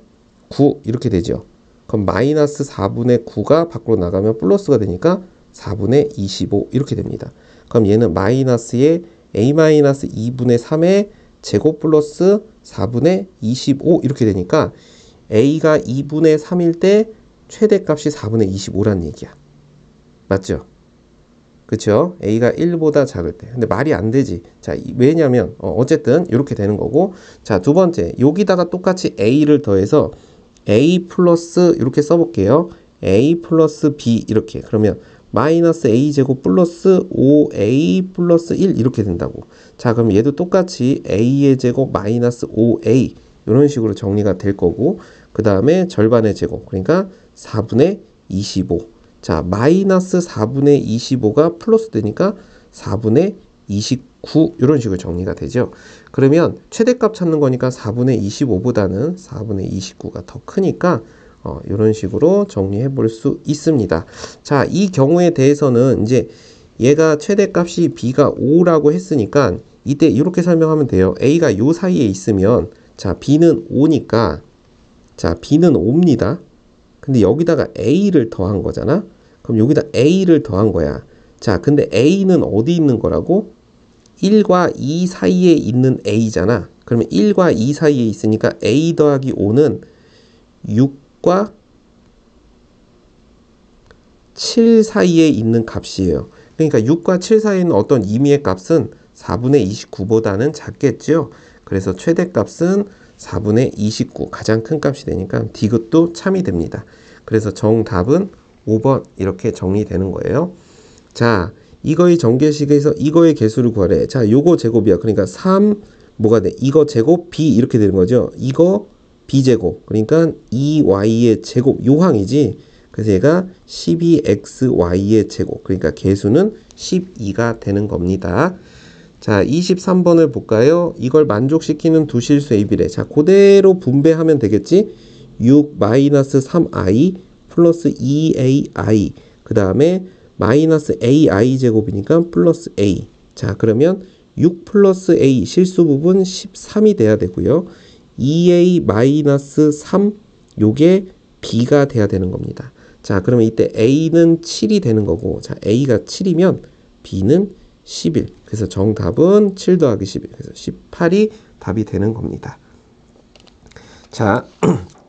9 이렇게 되죠. 그럼 마이너스 4분의 9가 밖으로 나가면 플러스가 되니까 4분의 25 이렇게 됩니다. 그럼 얘는 마이너스의 A-2분의 3의 제곱 플러스 4분의 25 이렇게 되니까 A가 2분의 3일 때 최대값이 4분의 25란 얘기야. 맞죠? 그쵸? A가 1보다 작을 때. 근데 말이 안 되지. 자, 왜냐면 어쨌든 이렇게 되는 거고. 자, 두 번째 여기다가 똑같이 A를 더해서 A 플러스 이렇게 써볼게요. A 플러스 B 이렇게. 그러면 마이너스 A 제곱 플러스 5A 플러스 1 이렇게 된다고. 자, 그럼 얘도 똑같이 A의 제곱 마이너스 5A 이런 식으로 정리가 될 거고 그 다음에 절반의 제곱 그러니까 4분의 25. 자, 마이너스 4분의 25가 플러스 되니까 4분의 29 이런 식으로 정리가 되죠. 그러면 최대값 찾는 거니까 4분의 25보다는 4분의 29가 더 크니까 이런 식으로 정리해 볼 수 있습니다. 자, 이 경우에 대해서는 이제 얘가 최대값이 B가 5라고 했으니까 이때 이렇게 설명하면 돼요. A가 요 사이에 있으면 자, B는 5니까 자, B는 5입니다. 근데 여기다가 A를 더한 거잖아. 그럼 여기다 A를 더한 거야. 자, 근데 A는 어디 있는 거라고? 1과 2 사이에 있는 A잖아. 그러면 1과 2 사이에 있으니까 A 더하기 5는 6과 7 사이에 있는 값이에요. 그러니까 6과 7 사이에 있는 어떤 임의의 값은 4분의 29보다는 작겠죠. 그래서 최대값은 4분의 29 가장 큰 값이 되니까 디귿도 참이 됩니다. 그래서 정답은 5번 이렇게 정리되는 거예요. 자, 이거의 전개식에서 이거의 개수를 구하래. 자, 요거 제곱이야. 그러니까 3 뭐가 돼? 이거 제곱 B 이렇게 되는 거죠. 이거 B제곱. 그러니까 2Y의 제곱 요항이지. 그래서 얘가 12XY의 제곱. 그러니까 개수는 12가 되는 겁니다. 자, 23번을 볼까요? 이걸 만족시키는 두 실수 AB래. 자, 그대로 분배하면 되겠지? 6-3i 플러스 2ai 그 다음에 마이너스 ai 제곱이니까 플러스 a. 자, 그러면 6 플러스 a 실수 부분 13이 돼야 되고요. 2a 마이너스 3 요게 b가 돼야 되는 겁니다. 자, 그러면 이때 a는 7이 되는 거고 자, a가 7이면 b는 11. 그래서 정답은 7 더하기 11. 그래서 18이 답이 되는 겁니다. 자,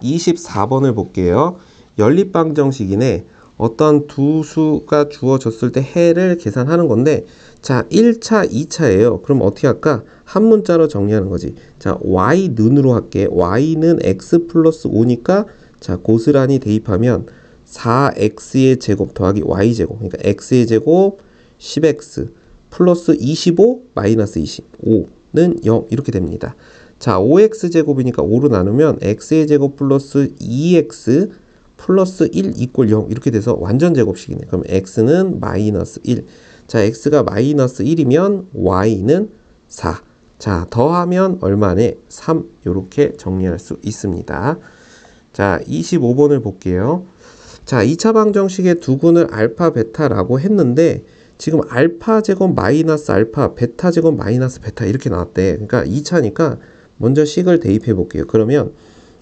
24번을 볼게요. 연립방정식이네. 어떤 두 수가 주어졌을 때 해를 계산하는 건데, 자, 1차, 2차예요. 그럼 어떻게 할까? 한 문자로 정리하는 거지. 자, y는으로 할게. y는 x 플러스 5니까 자, 고스란히 대입하면 4x의 제곱 더하기 y제곱. 그러니까 x의 제곱 10x 플러스 25 마이너스 25는 0 이렇게 됩니다. 자, 5x제곱이니까 5로 나누면 x의 제곱 플러스 2x 플러스 1 이꼴 0 이렇게 돼서 완전 제곱식이네. 그럼 x는 마이너스 1. 자, x가 마이너스 1이면 y는 4. 자, 더하면 얼마네? 3. 이렇게 정리할 수 있습니다. 자, 25번을 볼게요. 자, 2차 방정식의 두근을 알파 베타라고 했는데 지금 알파 제곱 마이너스 알파 베타 제곱 마이너스 베타 이렇게 나왔대. 그러니까 2차니까 먼저 식을 대입해 볼게요. 그러면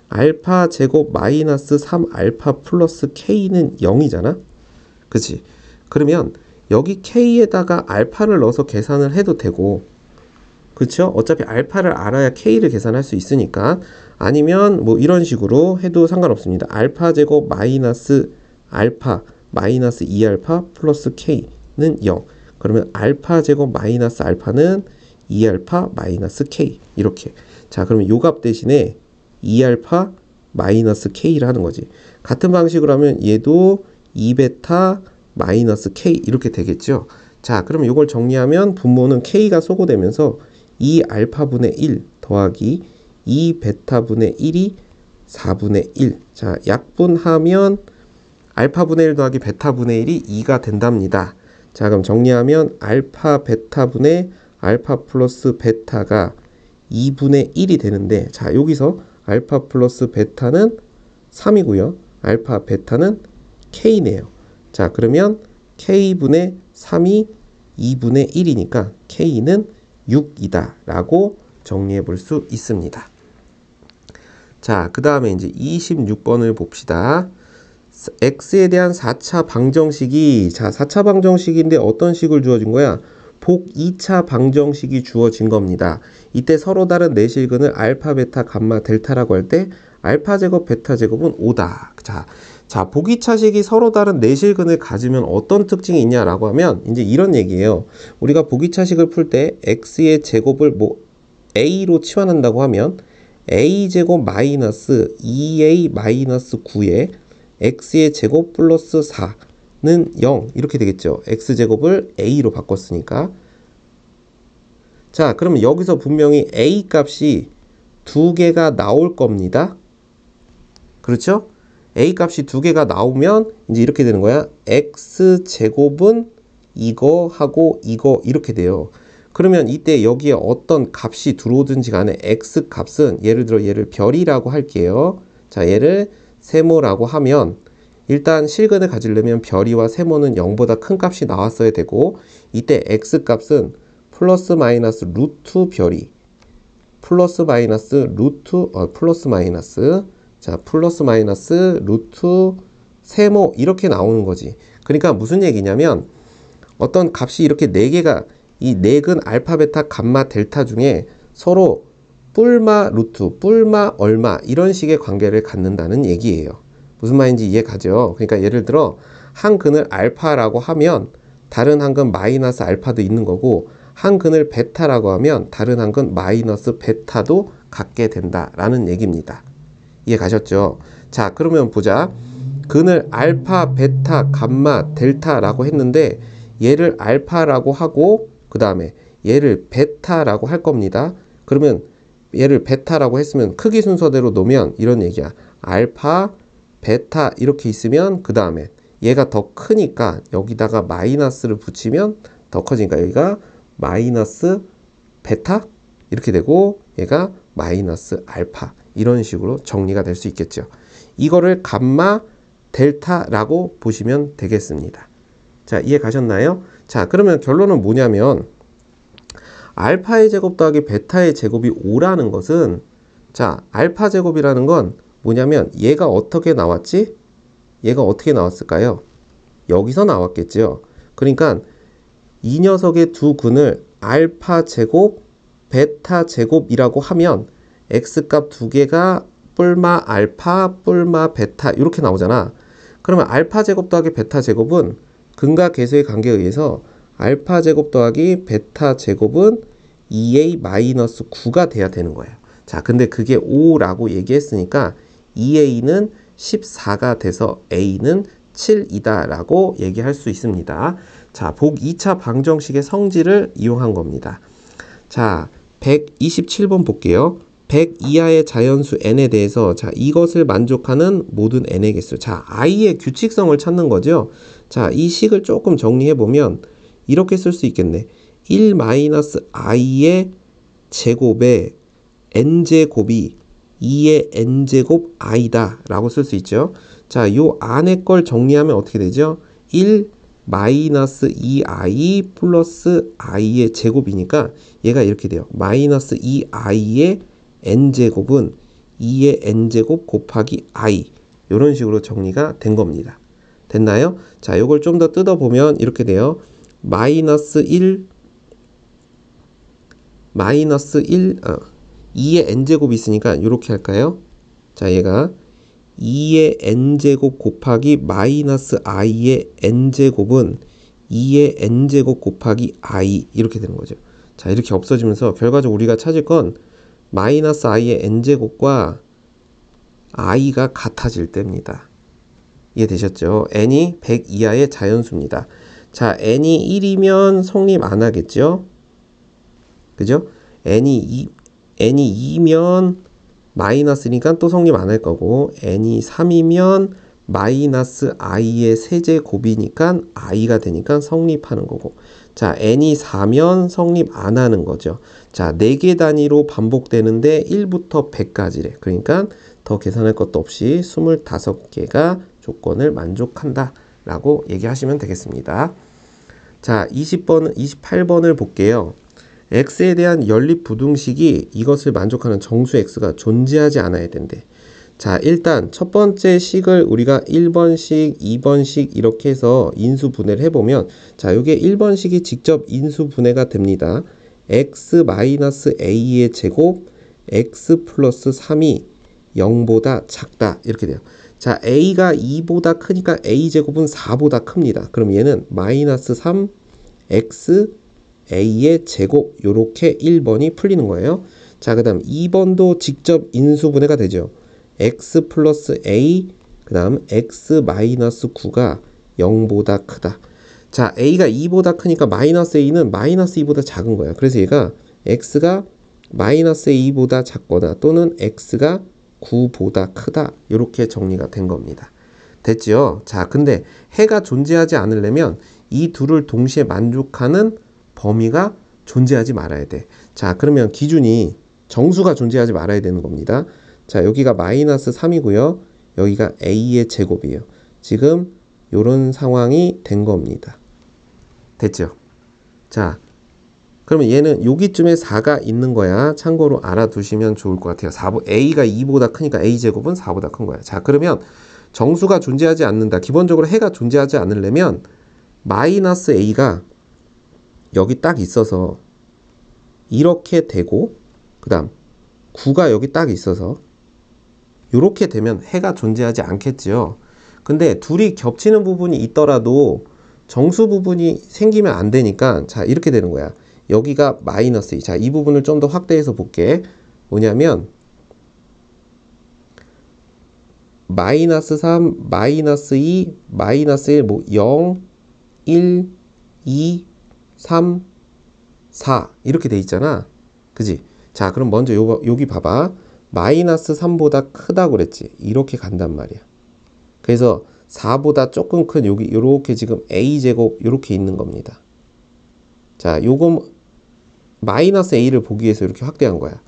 알파 제곱 마이너스 3 알파 플러스 k는 0이잖아. 그치? 그러면 여기 k에다가 알파를 넣어서 계산을 해도 되고, 그렇죠? 어차피 알파를 알아야 k를 계산할 수 있으니까. 아니면 뭐 이런 식으로 해도 상관없습니다. 알파 제곱 마이너스 알파 마이너스 2알파 플러스 k는 0. 그러면 알파 제곱 마이너스 알파는 2알파 마이너스 k 이렇게. 자, 그러면 요 값 대신에 2알파 마이너스 k를 하는 거지. 같은 방식으로 하면 얘도 2베타 마이너스 k 이렇게 되겠죠. 자, 그러면 이걸 정리하면 분모는 k가 소거되면서 2알파분의 1 더하기 2베타분의 1이 4분의 1. 자, 약분하면 알파분의 1 더하기 베타분의 1이 2가 된답니다. 자, 그럼 정리하면 알파 베타분의 알파 플러스 베타가 2분의 1이 되는데, 자, 여기서 알파 플러스 베타는 3이고요. 알파 베타는 k네요. 자, 그러면 k분의 3이 2분의 1이니까 k는 6이다 라고 정리해 볼 수 있습니다. 자, 그 다음에 이제 26번을 봅시다. x에 대한 4차 방정식이, 자, 4차 방정식인데 어떤 식을 주어진 거야? 복 2차 방정식이 주어진 겁니다. 이때 서로 다른 내실근을 알파, 베타, 감마, 델타라고 할 때 알파 제곱, 베타 제곱은 5다. 자, 복 2차식이 서로 다른 내실근을 가지면 어떤 특징이 있냐라고 하면 이제 이런 얘기예요. 우리가 복 2차식을 풀 때 x의 제곱을 뭐 a로 치환한다고 하면 a 제곱 마이너스 2a 마이너스 9에 x의 제곱 플러스 4는 0 이렇게 되겠죠. x제곱을 a로 바꿨으니까. 자, 그러면 여기서 분명히 a 값이 두 개가 나올 겁니다. 그렇죠? a 값이 두 개가 나오면 이제 이렇게 되는 거야. x제곱은 이거하고 이거 이렇게 돼요. 그러면 이때 여기에 어떤 값이 들어오든지 간에 x 값은 예를 들어 얘를 별이라고 할게요. 자, 얘를 세모라고 하면 일단 실근을 가지려면 별이와 세모는 0보다 큰 값이 나왔어야 되고, 이때 x 값은 플러스 마이너스 루트 별이 플러스 마이너스 루트 플러스 마이너스 자, 플러스 마이너스 루트 세모 이렇게 나오는 거지. 그러니까 무슨 얘기냐면 어떤 값이 이렇게 네 개가 이 네근 알파, 베타, 감마, 델타 중에 서로 뿔마 루트, 뿔마 얼마 이런 식의 관계를 갖는다는 얘기예요. 무슨 말인지 이해 가죠? 그러니까 예를 들어 한 근을 알파라고 하면 다른 한 근 마이너스 알파도 있는 거고, 한 근을 베타라고 하면 다른 한 근 마이너스 베타도 갖게 된다라는 얘기입니다. 이해 가셨죠? 자, 그러면 보자. 근을 알파, 베타, 감마, 델타라고 했는데 얘를 알파라고 하고 그 다음에 얘를 베타라고 할 겁니다. 그러면 얘를 베타라고 했으면 크기 순서대로 놓으면 이런 얘기야. 알파, 베타 이렇게 있으면 그 다음에 얘가 더 크니까 여기다가 마이너스를 붙이면 더 커지니까 여기가 마이너스 베타 이렇게 되고 얘가 마이너스 알파 이런 식으로 정리가 될 수 있겠죠. 이거를 감마 델타라고 보시면 되겠습니다. 자, 이해 가셨나요? 자, 그러면 결론은 뭐냐면 알파의 제곱 더하기 베타의 제곱이 5라는 것은, 자, 알파 제곱이라는 건 뭐냐면 얘가 어떻게 나왔지? 얘가 어떻게 나왔을까요? 여기서 나왔겠죠. 그러니까 이 녀석의 두 근을 알파 제곱, 베타 제곱이라고 하면 x값 두 개가 뿔마 알파, 뿔마 베타 이렇게 나오잖아. 그러면 알파 제곱 더하기 베타 제곱은 근과 계수의 관계에 의해서 알파 제곱 더하기 베타 제곱은 2a-9가 돼야 되는 거예요. 자, 근데 그게 5라고 얘기했으니까 2a는 14가 돼서 a는 7이다 라고 얘기할 수 있습니다. 자, 복 2차 방정식의 성질을 이용한 겁니다. 자, 127번 볼게요. 100 이하의 자연수 n에 대해서 자, 이것을 만족하는 모든 n의 개수. 자, i의 규칙성을 찾는 거죠. 자, 이 식을 조금 정리해 보면 이렇게 쓸 수 있겠네. 1-i의 제곱에 n제곱이 2의 n제곱 i다 라고 쓸 수 있죠. 자, 요 안에 걸 정리하면 어떻게 되죠? 1-2i 플러스 i의 제곱이니까 얘가 이렇게 돼요. 마이너스 2i의 n제곱은 2의 n제곱 곱하기 i, 이런 식으로 정리가 된 겁니다. 됐나요? 자, 요걸 좀 더 뜯어보면 이렇게 돼요. 마이너스 1, 2의 n제곱이 있으니까 이렇게 할까요? 자, 얘가 2의 n제곱 곱하기 마이너스 i의 n제곱은 2의 n제곱 곱하기 i, 이렇게 되는 거죠. 자, 이렇게 없어지면서 결과적으로 우리가 찾을 건 마이너스 i의 n제곱과 i가 같아질 때입니다. 이해되셨죠? n이 100 이하의 자연수입니다. 자, n이 1이면 성립 안 하겠죠? 그죠? n이 2면 마이너스니까 또 성립 안 할 거고, n이 3이면 마이너스 i의 세제곱이니까 i가 되니까 성립하는 거고, 자, n이 4면 성립 안 하는 거죠. 자, 4개 단위로 반복되는데 1부터 100까지래. 그러니까 더 계산할 것도 없이 25개가 조건을 만족한다 라고 얘기하시면 되겠습니다. 자, 28번을 볼게요. x에 대한 연립부등식이 이것을 만족하는 정수 x가 존재하지 않아야 된대. 자, 일단 첫 번째 식을 우리가 1번식, 2번식 이렇게 해서 인수분해를 해보면, 자, 요게 1번식이 직접 인수분해가 됩니다. x-a의 제곱 x 플러스 3이 0보다 작다, 이렇게 돼요. 자, a가 2보다 크니까 a제곱은 4보다 큽니다. 그럼 얘는 마이너스 3 x a의 제곱, 요렇게 1번이 풀리는 거예요. 자, 그 다음 2번도 직접 인수분해가 되죠. x 플러스 a, 그 다음 x 마이너스 9가 0보다 크다. 자, a가 2보다 크니까 마이너스 a는 마이너스 2보다 작은 거야. 그래서 얘가 x가 마이너스 2보다 작거나 또는 x가 9보다 크다, 이렇게 정리가 된 겁니다. 됐죠? 자, 근데 해가 존재하지 않으려면 이 둘을 동시에 만족하는 범위가 존재하지 말아야 돼. 자, 그러면 기준이 정수가 존재하지 말아야 되는 겁니다. 자, 여기가 마이너스 3이고요. 여기가 a의 제곱이에요. 지금 요런 상황이 된 겁니다. 됐죠? 자, 그러면 얘는 여기쯤에 4가 있는 거야. 참고로 알아두시면 좋을 것 같아요. a가 2보다 크니까 a제곱은 4보다 큰 거야. 자, 그러면 정수가 존재하지 않는다. 기본적으로 해가 존재하지 않으려면 마이너스 a가 여기 딱 있어서 이렇게 되고, 그 다음 9가 여기 딱 있어서 이렇게 되면 해가 존재하지 않겠지요. 근데 둘이 겹치는 부분이 있더라도 정수 부분이 생기면 안 되니까, 자, 이렇게 되는 거야. 여기가 마이너스 2. 자, 이 부분을 좀 더 확대해서 볼게. 뭐냐면 마이너스 3, 마이너스 2, 마이너스 1, 0, 1, 2, 3, 4 이렇게 돼 있잖아. 그지? 자, 그럼 먼저 여기 봐봐. 마이너스 3보다 크다고 그랬지. 이렇게 간단 말이야. 그래서 4보다 조금 큰 여기 요렇게 지금 a제곱 요렇게 있는 겁니다. 자, 요거 마이너스 a를 보기 위해서 이렇게 확대한 거야.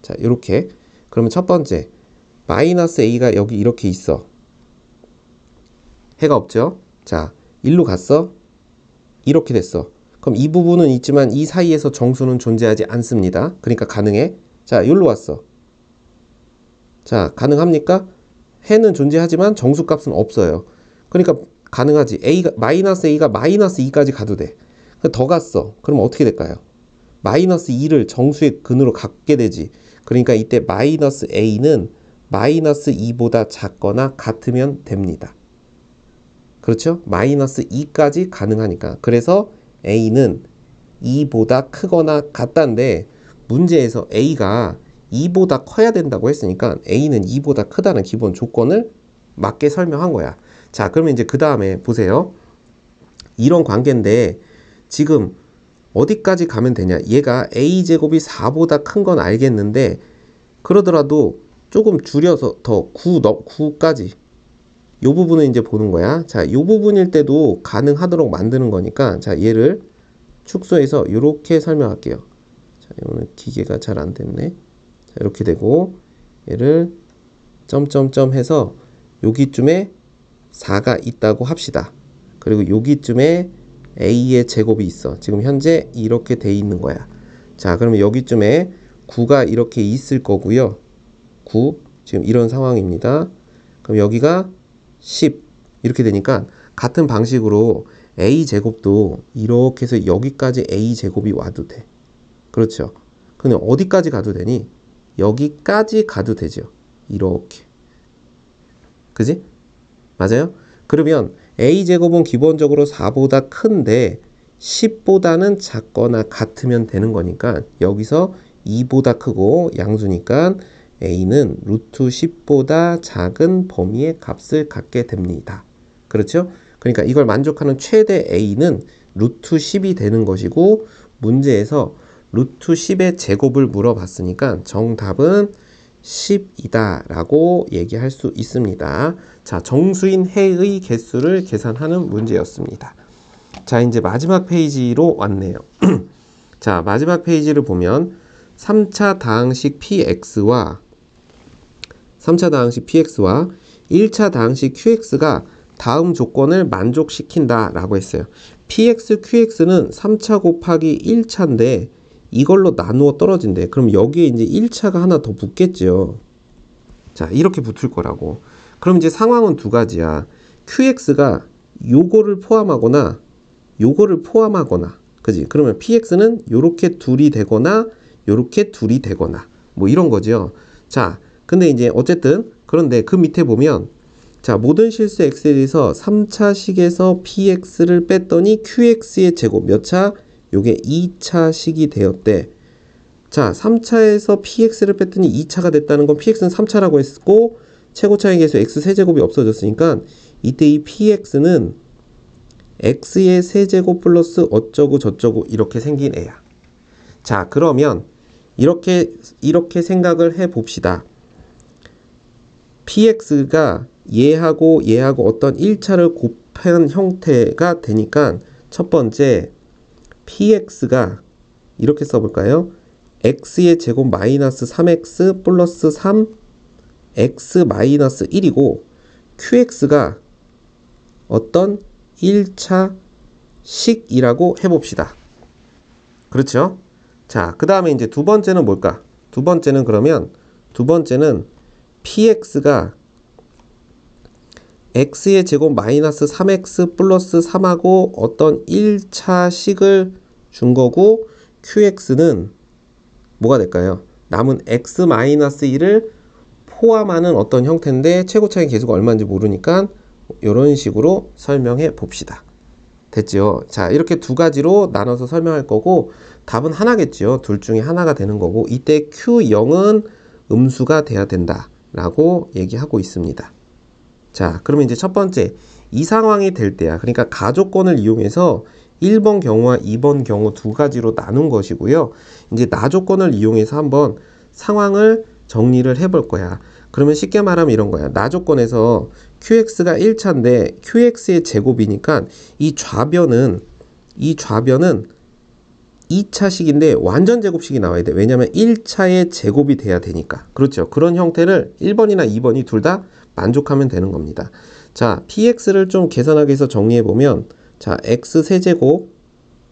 자, 요렇게. 그러면 첫 번째 마이너스 a가 여기 이렇게 있어. 해가 없죠? 자, 일로 갔어. 이렇게 됐어. 그럼 이 부분은 있지만 이 사이에서 정수는 존재하지 않습니다. 그러니까 가능해. 자, 여기로 왔어. 자, 가능합니까? 해는 존재하지만 정수값은 없어요. 그러니까 가능하지. 마이너스 a가 마이너스 2까지 가도 돼. 더 갔어. 그럼 어떻게 될까요? 마이너스 2를 정수의 근으로 갖게 되지. 그러니까 이때 마이너스 a는 마이너스 2보다 작거나 같으면 됩니다. 그렇죠? 마이너스 2까지 가능하니까. 그래서 a는 2보다 크거나 같다인데 문제에서 a가 2보다 커야 된다고 했으니까 a는 2보다 크다는 기본 조건을 맞게 설명한 거야. 자, 그러면 이제 그 다음에 보세요. 이런 관계인데 지금 어디까지 가면 되냐? 얘가 a제곱이 4보다 큰 건 알겠는데 그러더라도 조금 줄여서 더 9까지 요 부분을 이제 보는 거야. 자, 요 부분일 때도 가능하도록 만드는 거니까 자, 얘를 축소해서 이렇게 설명할게요. 자, 오늘 기계가 잘 안 됐네. 자, 이렇게 되고 얘를 점점점 해서 여기쯤에 4가 있다고 합시다. 그리고 여기쯤에 a의 제곱이 있어. 지금 현재 이렇게 돼 있는 거야. 자, 그러면 여기쯤에 9가 이렇게 있을 거고요. 9 지금 이런 상황입니다. 그럼 여기가 10 이렇게 되니까 같은 방식으로 a제곱도 이렇게 해서 여기까지 a제곱이 와도 돼. 그렇죠. 근데 어디까지 가도 되니? 여기까지 가도 되죠. 이렇게. 그지? 맞아요? 그러면 a제곱은 기본적으로 4보다 큰데 10보다는 작거나 같으면 되는 거니까 여기서 2보다 크고 양수니까 a는 루트 10보다 작은 범위의 값을 갖게 됩니다. 그렇죠? 그러니까 이걸 만족하는 최대 a는 루트 10이 되는 것이고 문제에서 루트 10의 제곱을 물어봤으니까 정답은 10이다 라고 얘기할 수 있습니다. 자, 정수인 해의 개수를 계산하는 문제였습니다. 자, 이제 마지막 페이지로 왔네요. 자, 마지막 페이지를 보면 3차 다항식 px와 1차 다항식 qx가 다음 조건을 만족시킨다 라고 했어요. px, qx는 3차 곱하기 1차인데 이걸로 나누어 떨어진대. 그럼 여기에 이제 1차가 하나 더 붙겠죠. 자, 이렇게 붙을 거라고. 그럼 이제 상황은 두 가지야. qx가 요거를 포함하거나 요거를 포함하거나 그지? 그러면 px는 요렇게 둘이 되거나 요렇게 둘이 되거나 뭐 이런 거죠. 자, 근데 이제 어쨌든 그런데 그 밑에 보면 자, 모든 실수 x에 대해서 3차식에서 px를 뺐더니 qx의 제곱 몇 차? 요게 2차식이 되었대. 자, 3차에서 px를 뺐더니 2차가 됐다는 건 px는 3차라고 했고 최고차의 개수 x 세제곱이 없어졌으니까 이때 이 px는 x의 세제곱 플러스 어쩌고 저쩌고 이렇게 생긴 애야. 자, 그러면 이렇게 생각을 해 봅시다. px가 얘하고 어떤 1차를 곱한 형태가 되니까 첫 번째 px가 이렇게 써볼까요? x의 제곱 마이너스 3x 플러스 3 x 마이너스 1이고 qx가 어떤 1차식이라고 해봅시다. 그렇죠? 자, 그 다음에 이제 두 번째는 뭘까? 두 번째는 px가 x의 제곱 마이너스 3x 플러스 3하고 어떤 1차식을 준 거고 qx는 뭐가 될까요? 남은 x 마이너스 1을 포함하는 어떤 형태인데 최고차의 개수가 얼마인지 모르니까 이런 식으로 설명해 봅시다. 됐죠? 자, 이렇게 두 가지로 나눠서 설명할 거고 답은 하나겠죠. 둘 중에 하나가 되는 거고 이때 Q0은 음수가 돼야 된다 라고 얘기하고 있습니다. 자, 그러면 이제 첫 번째 이 상황이 될 때야. 그러니까 가조건을 이용해서 1번 경우와 2번 경우 두 가지로 나눈 것이고요. 이제 나조건을 이용해서 한번 상황을 정리를 해볼 거야. 그러면 쉽게 말하면 이런 거야. 나조건에서 qx가 1차인데 qx의 제곱이니까 이 좌변은 2차식인데 완전 제곱식이 나와야 돼. 왜냐면 1차의 제곱이 돼야 되니까. 그렇죠. 그런 형태를 1번이나 2번이 둘 다 만족하면 되는 겁니다. 자, px를 좀 계산하기 위해서 정리해보면 자, x 세제곱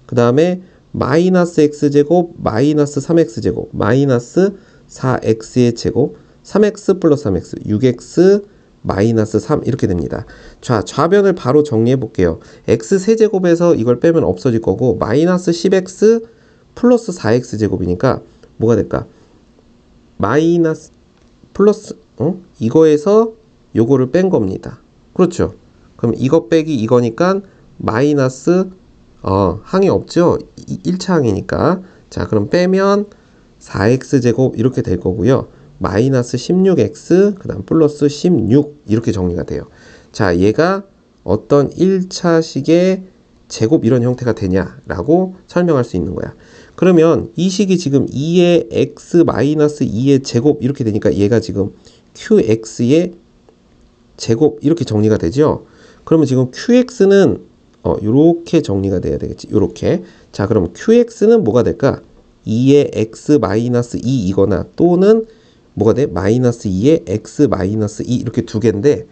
그 다음에 마이너스 x제곱 마이너스 3x제곱 마이너스 4x의 제곱 3x 플러스 3x 6x 마이너스 3 이렇게 됩니다. 자, 좌변을 바로 정리해 볼게요. x 세제곱에서 이걸 빼면 없어질 거고 마이너스 10x 플러스 4x 제곱이니까 뭐가 될까? 마이너스 플러스 이거에서 요거를 뺀 겁니다. 그렇죠. 그럼 이거 빼기 이거니까 마이너스 항이 없죠? 1차 항이니까. 자, 그럼 빼면 4x제곱 이렇게 될 거고요. 마이너스 16x 그 다음 플러스 16 이렇게 정리가 돼요. 자, 얘가 어떤 1차식의 제곱 이런 형태가 되냐라고 설명할 수 있는 거야. 그러면 이 식이 지금 2의 x 마이너스 2의 제곱 이렇게 되니까 얘가 지금 qx의 제곱 이렇게 정리가 되죠. 그러면 지금 qx는 요렇게 정리가 돼야 되겠지. 요렇게. 자, 그럼 qx는 뭐가 될까? 2의 x 마이너스 2 이거나 또는 뭐가 돼? 마이너스 2의 x 마이너스 2 이렇게 두 개인데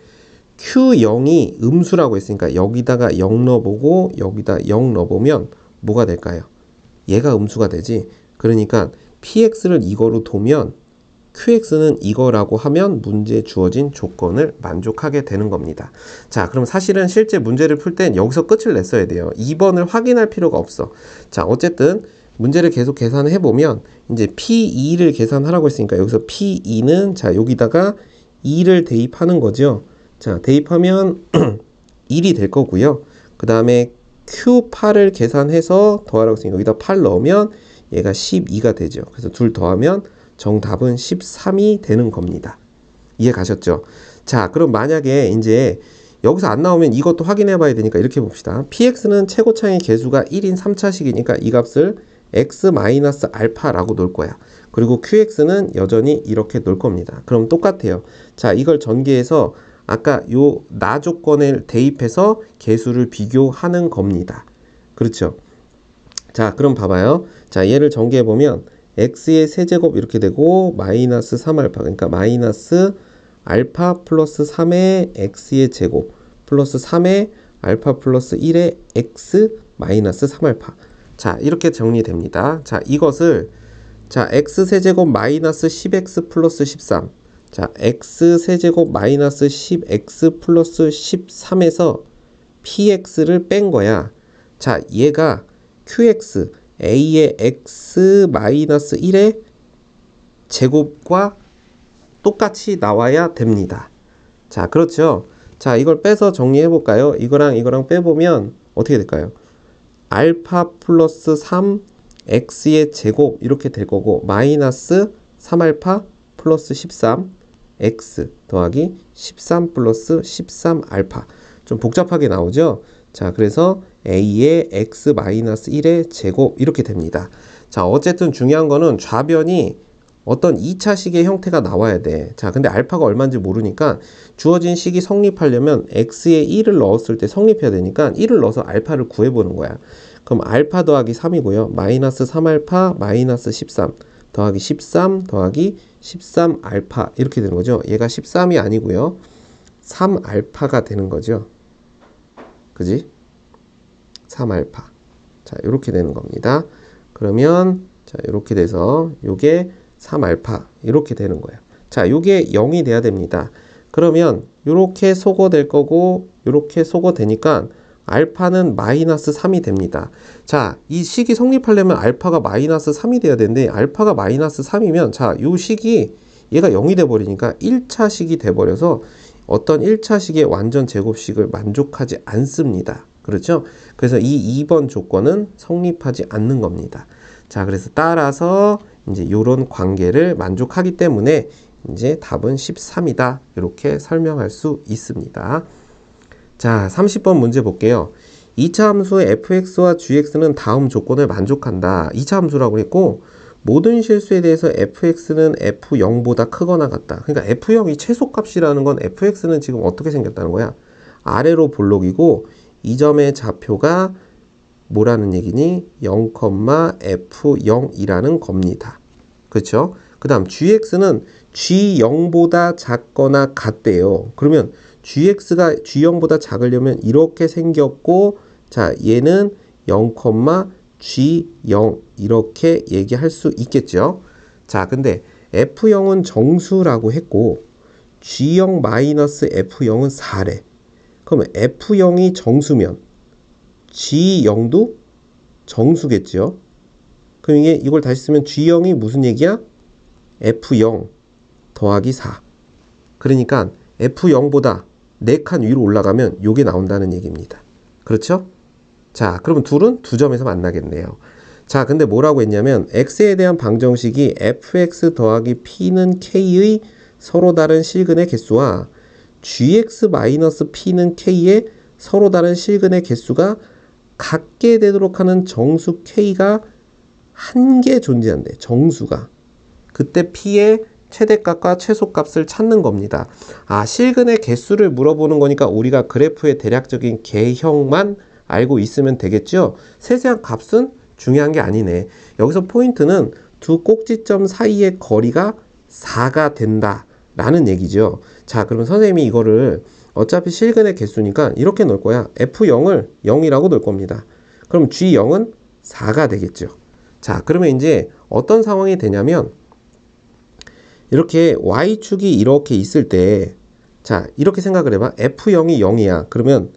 q0이 음수라고 했으니까 여기다가 0 넣어보고 여기다 0 넣어보면 뭐가 될까요? 얘가 음수가 되지. 그러니까 px를 이거로 두면 qx는 이거라고 하면 문제에 주어진 조건을 만족하게 되는 겁니다. 자, 그럼 사실은 실제 문제를 풀 땐 여기서 끝을 냈어야 돼요. 2번을 확인할 필요가 없어. 자, 어쨌든 문제를 계속 계산을 해보면 이제 P2를 계산하라고 했으니까 여기서 P2는 자, 여기다가 2를 대입하는 거죠. 자, 대입하면 1이 될 거고요. 그 다음에 Q8을 계산해서 더하라고 했으니까 여기다 8 넣으면 얘가 12가 되죠. 그래서 둘 더하면 정답은 13이 되는 겁니다. 이해 가셨죠? 자, 그럼 만약에 이제 여기서 안 나오면 이것도 확인해 봐야 되니까 이렇게 봅시다. px는 최고차의 개수가 1인 3차식이니까 이 값을 x-알파라고 놓을 거야. 그리고 qx는 여전히 이렇게 놓을 겁니다. 그럼 똑같아요. 자, 이걸 전개해서 아까 요 나 조건을 대입해서 개수를 비교하는 겁니다. 그렇죠? 자, 그럼 봐봐요. 자, 얘를 전개해 보면 x의 세제곱 이렇게 되고 마이너스 3알파 그러니까 마이너스 알파 플러스 3의 x의 제곱 플러스 3의 알파 플러스 1의 x 마이너스 3알파. 자, 이렇게 정리됩니다. 자, 이것을 자, x 세제곱 마이너스 10x 플러스 13. 자, x 세제곱 마이너스 10x 플러스 13에서 px를 뺀 거야. 자, 얘가 qx a의 x 마이너스 1의 제곱과 똑같이 나와야 됩니다. 자, 그렇죠. 자, 이걸 빼서 정리해 볼까요? 이거랑 이거랑 빼보면 어떻게 될까요? 알파 플러스 3 x의 제곱 이렇게 될 거고 마이너스 3알파 플러스 13 x 더하기 13 플러스 13알파. 좀 복잡하게 나오죠? 자, 그래서 a의 x 마이너스 1의 제곱 이렇게 됩니다. 자, 어쨌든 중요한 거는 좌변이 어떤 2차식의 형태가 나와야 돼. 자, 근데 알파가 얼마인지 모르니까 주어진 식이 성립하려면 x에 1을 넣었을 때 성립해야 되니까 1을 넣어서 알파를 구해보는 거야. 그럼 알파 더하기 3이고요. 마이너스 3알파 마이너스 13 더하기 13 더하기 13알파 이렇게 되는 거죠. 얘가 13이 아니고요. 3알파가 되는 거죠. 그지? 3알파. 자, 이렇게 되는 겁니다. 그러면 자, 이렇게 돼서 요게 3알파 이렇게 되는 거예요. 자, 요게 0이 돼야 됩니다. 그러면 요렇게 소거될 거고 요렇게 소거되니까 알파는 마이너스 3이 됩니다. 자, 이 식이 성립하려면 알파가 마이너스 3이 돼야 되는데 알파가 마이너스 3이면 자, 요 식이 얘가 0이 돼 버리니까 1차식이 돼 버려서 어떤 1차식의 완전 제곱식을 만족하지 않습니다. 그렇죠? 그래서 이 2번 조건은 성립하지 않는 겁니다. 자, 그래서 따라서 이제 요런 관계를 만족하기 때문에 이제 답은 13이다. 이렇게 설명할 수 있습니다. 자, 30번 문제 볼게요. 2차 함수의 fx와 gx는 다음 조건을 만족한다. 2차 함수라고 했고 모든 실수에 대해서 fx는 f0보다 크거나 같다. 그러니까 f0이 최소값이라는 건 fx는 지금 어떻게 생겼다는 거야? 아래로 볼록이고 이 점의 좌표가 뭐라는 얘기니? 0,f0이라는 겁니다. 그렇죠? 그 다음 gx는 g0보다 작거나 같대요. 그러면 gx가 g0보다 작으려면 이렇게 생겼고 자, 얘는 0,g0 이렇게 얘기할 수 있겠죠. 자, 근데 f0은 정수라고 했고 g0-f0은 4래. 그러면 f0이 정수면 g0도 정수겠죠. 그럼 이걸 다시 쓰면 g0이 무슨 얘기야? f0 더하기 4. 그러니까 f0보다 4칸 위로 올라가면 요게 나온다는 얘기입니다. 그렇죠? 자, 그러면 둘은 두 점에서 만나겠네요. 자, 근데 뭐라고 했냐면 x에 대한 방정식이 fx 더하기 p는 k의 서로 다른 실근의 개수와 gx 마이너스 p는 k의 서로 다른 실근의 개수가 같게 되도록 하는 정수 k가 한 개 존재한대. 정수가. 그때 p의 최대값과 최소값을 찾는 겁니다. 아, 실근의 개수를 물어보는 거니까 우리가 그래프의 대략적인 개형만 알고 있으면 되겠죠? 세세한 값은 중요한 게 아니네. 여기서 포인트는 두 꼭지점 사이의 거리가 4가 된다 라는 얘기죠. 자, 그러면 선생님이 이거를 어차피 실근의 개수니까 이렇게 놓을 거야. F0을 0이라고 놓을 겁니다. 그럼 G0은 4가 되겠죠. 자, 그러면 이제 어떤 상황이 되냐면 이렇게 Y축이 이렇게 있을 때, 자, 이렇게 생각을 해봐. F0이 0이야. 그러면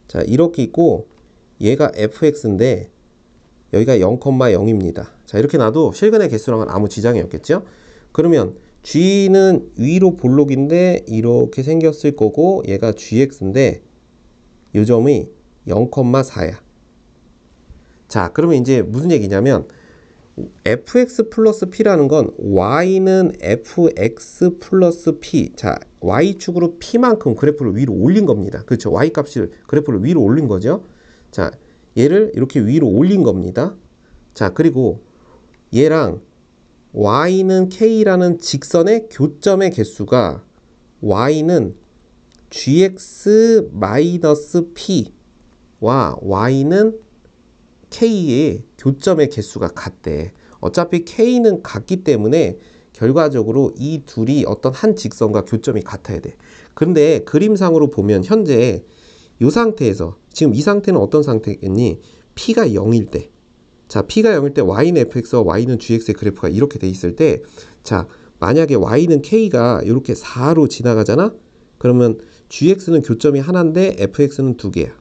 자, 이렇게 있고 얘가 fx인데 여기가 0,0입니다. 자, 이렇게 놔도 실근의 개수랑은 아무 지장이 없겠죠? 그러면 g는 위로 볼록인데 이렇게 생겼을 거고 얘가 gx인데 이 점이 0,4야. 자, 그러면 이제 무슨 얘기냐면 fx 플러스 p라는 건 y는 fx 플러스 p. 자, y축으로 p만큼 그래프를 위로 올린 겁니다. 그렇죠? y값을 그래프를 위로 올린 거죠. 자, 얘를 이렇게 위로 올린 겁니다. 자, 그리고 얘랑 y는 k라는 직선의 교점의 개수가 y는 gx 마이너스 p와 y는 k의 교점의 개수가 같대. 어차피 k는 같기 때문에 결과적으로 이 둘이 어떤 한 직선과 교점이 같아야 돼. 근데 그림상으로 보면 현재 이 상태에서 지금 이 상태는 어떤 상태겠니? p가 0일 때. 자, p가 0일 때 y는 fx와 y는 gx의 그래프가 이렇게 돼 있을 때, 자, 만약에 y는 k가 이렇게 4로 지나가잖아? 그러면 gx는 교점이 하나인데 fx는 두 개야.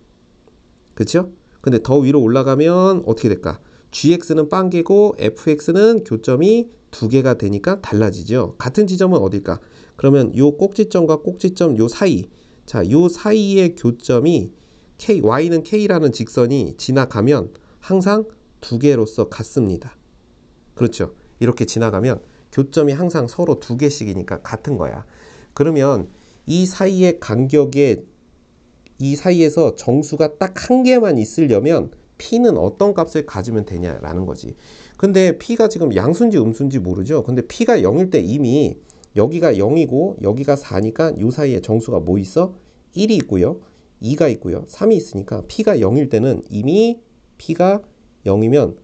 그쵸? 근데 더 위로 올라가면 어떻게 될까? gx는 빵개고 fx는 교점이 두 개가 되니까 달라지죠. 같은 지점은 어딜까? 그러면 요 꼭지점과 꼭지점 요 사이, 자, 요 사이의 교점이 k, y는 k라는 직선이 지나가면 항상 두 개로서 같습니다. 그렇죠? 이렇게 지나가면 교점이 항상 서로 두 개씩이니까 같은 거야. 그러면 이 사이의 간격에 이 사이에서 정수가 딱 한 개만 있으려면 p는 어떤 값을 가지면 되냐라는 거지. 근데 p가 지금 양수인지 음수인지 모르죠. 근데 p가 0일 때 이미 여기가 0이고 여기가 4니까 이 사이에 정수가 뭐 있어? 1이 있고요. 2가 있고요. 3이 있으니까 p가 0일 때는 이미 p가 0이면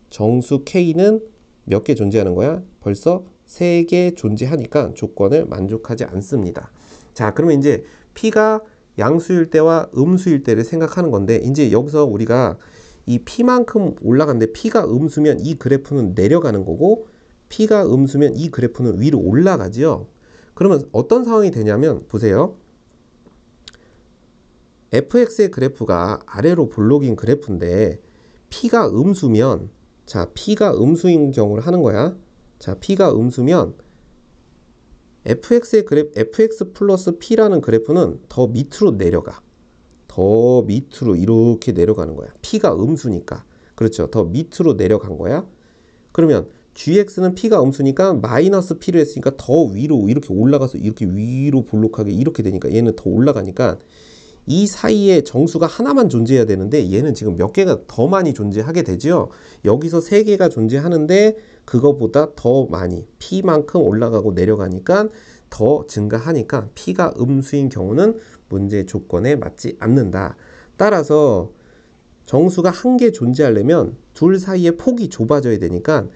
정수 k는 몇 개 존재하는 거야? 벌써 3개 존재하니까 조건을 만족하지 않습니다. 자, 그러면 이제 p가 양수일 때와 음수일 때를 생각하는 건데, 이제 여기서 우리가 이 p만큼 올라갔는데 p가 음수면 이 그래프는 내려가는 거고 p가 음수면 이 그래프는 위로 올라가죠. 그러면 어떤 상황이 되냐면 보세요. fx의 그래프가 아래로 볼록인 그래프인데 p가 음수면, 자, p가 음수인 경우를 하는 거야. 자, p가 음수면 fx의 fx 플러스 p라는 그래프는 더 밑으로 내려가. 더 밑으로 이렇게 내려가는 거야. p가 음수니까. 그렇죠. 더 밑으로 내려간 거야. 그러면 gx는 p가 음수니까 마이너스 p를 했으니까 더 위로 이렇게 올라가서 이렇게 위로 볼록하게 이렇게 되니까 얘는 더 올라가니까 이 사이에 정수가 하나만 존재해야 되는데 얘는 지금 몇 개가 더 많이 존재하게 되죠. 여기서 3개가 존재하는데 그거보다 더 많이 p만큼 올라가고 내려가니까 더 증가하니까 p가 음수인 경우는 문제 조건에 맞지 않는다. 따라서 정수가 한 개 존재하려면 둘 사이의 폭이 좁아져야 되니까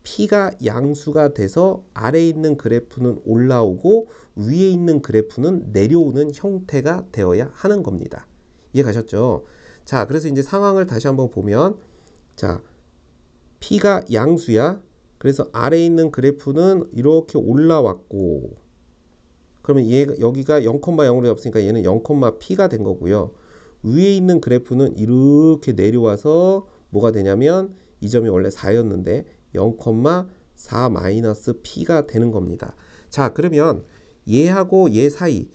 p가 양수가 돼서 아래에 있는 그래프는 올라오고 위에 있는 그래프는 내려오는 형태가 되어야 하는 겁니다. 이해가셨죠? 자, 그래서 이제 상황을 다시 한번 보면, 자, p가 양수야. 그래서 아래에 있는 그래프는 이렇게 올라왔고, 그러면 얘가 여기가 0,0로 잡았으니까 얘는 0,p가 된 거고요. 위에 있는 그래프는 이렇게 내려와서 뭐가 되냐면 이 점이 원래 4였는데 0,4 마이너스 p가 되는 겁니다. 자, 그러면 얘하고 얘 사이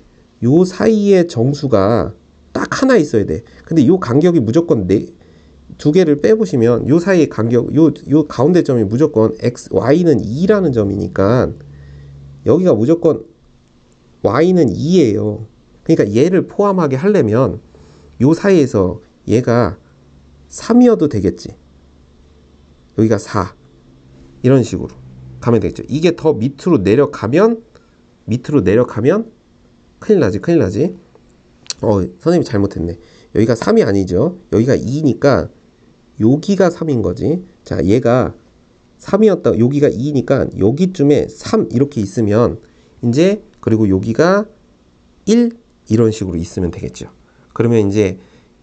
요 사이에 정수가 딱 하나 있어야 돼. 근데 요 간격이 무조건 두 개를 빼보시면 요 사이의 간격, 요 가운데 점이 무조건 y는 2라는 점이니까 여기가 무조건 y는 2예요. 그러니까 얘를 포함하게 하려면 요 사이에서 얘가 3이어도 되겠지. 여기가 4. 이런 식으로 가면 되겠죠. 이게 더 밑으로 내려가면 큰일 나지. 선생님이 잘못했네. 여기가 3이 아니죠. 여기가 2니까 여기가 3인 거지. 자, 얘가 3이었다. 여기가 2니까 여기쯤에 3 이렇게 있으면 이제 그리고 여기가 1 이런 식으로 있으면 되겠죠. 그러면 이제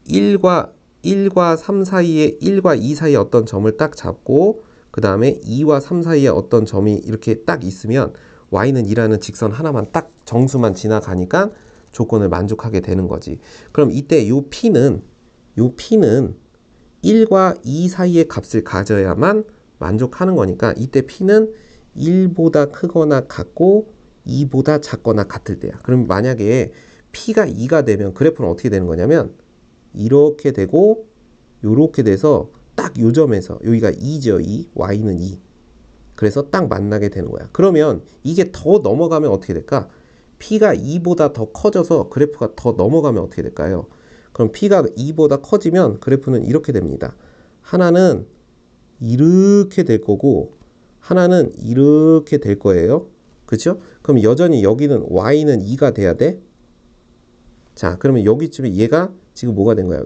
1과 3 사이에 1과 2 사이에 어떤 점을 딱 잡고 그 다음에 2와 3 사이에 어떤 점이 이렇게 딱 있으면 y는 2라는 직선 하나만 딱 정수만 지나가니까 조건을 만족하게 되는 거지. 그럼 이때 요 p는 1과 2 사이의 값을 가져야만 만족하는 거니까 이때 p는 1보다 크거나 같고 2보다 작거나 같을 때야. 그럼 만약에 p가 2가 되면 그래프는 어떻게 되는 거냐면 이렇게 되고 요렇게 돼서 딱 요 점에서 여기가 2죠. 2, y는 2. 그래서 딱 만나게 되는 거야. 그러면 이게 더 넘어가면 어떻게 될까? p가 2보다 더 커져서 그래프가 더 넘어가면 어떻게 될까요? 그럼 p가 2보다 커지면 그래프는 이렇게 됩니다. 하나는 이렇게 될 거고 하나는 이렇게 될 거예요. 그렇죠? 그럼 여전히 여기는 y는 2가 돼야 돼. 자, 그러면 여기쯤에 얘가 지금 뭐가 된 거야?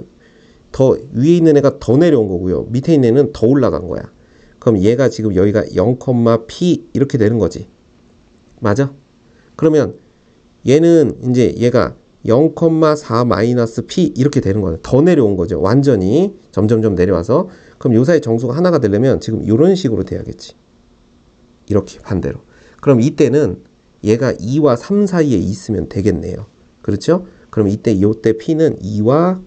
더 위에 있는 애가 더 내려온 거고요. 밑에 있는 애는 더 올라간 거야. 그럼 얘가 지금 여기가 0,p 이렇게 되는 거지. 맞아? 그러면 얘는 이제 얘가 0,4-p 이렇게 되는 거예요. 더 내려온 거죠. 완전히 점점점 내려와서. 그럼 요 사이 정수가 하나가 되려면 지금 이런 식으로 돼야겠지. 이렇게 반대로. 그럼 이때는 얘가 2와 3 사이에 있으면 되겠네요. 그렇죠? 그럼 이때 p는 2와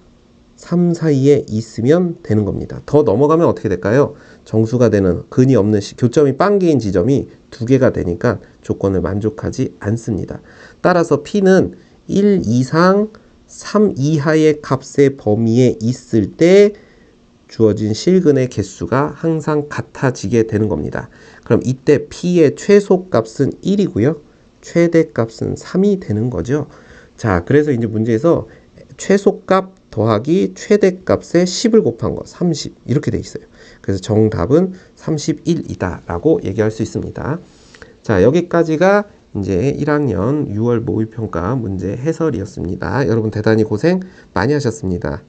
3 사이에 있으면 되는 겁니다. 더 넘어가면 어떻게 될까요? 정수가 되는 근이 없는 교점이 빵개인 지점이 두 개가 되니까 조건을 만족하지 않습니다. 따라서 p는 1 이상 3 이하의 값의 범위에 있을 때 주어진 실근의 개수가 항상 같아지게 되는 겁니다. 그럼 이때 p의 최소값은 1이고요. 최대값은 3이 되는 거죠. 자, 그래서 이제 문제에서 최소값 더하기 최대값에 10을 곱한 거 30 이렇게 돼 있어요. 그래서 정답은 31이다 라고 얘기할 수 있습니다. 자, 여기까지가 이제 1학년 6월 모의평가 문제 해설이었습니다. 여러분 대단히 고생 많이 하셨습니다.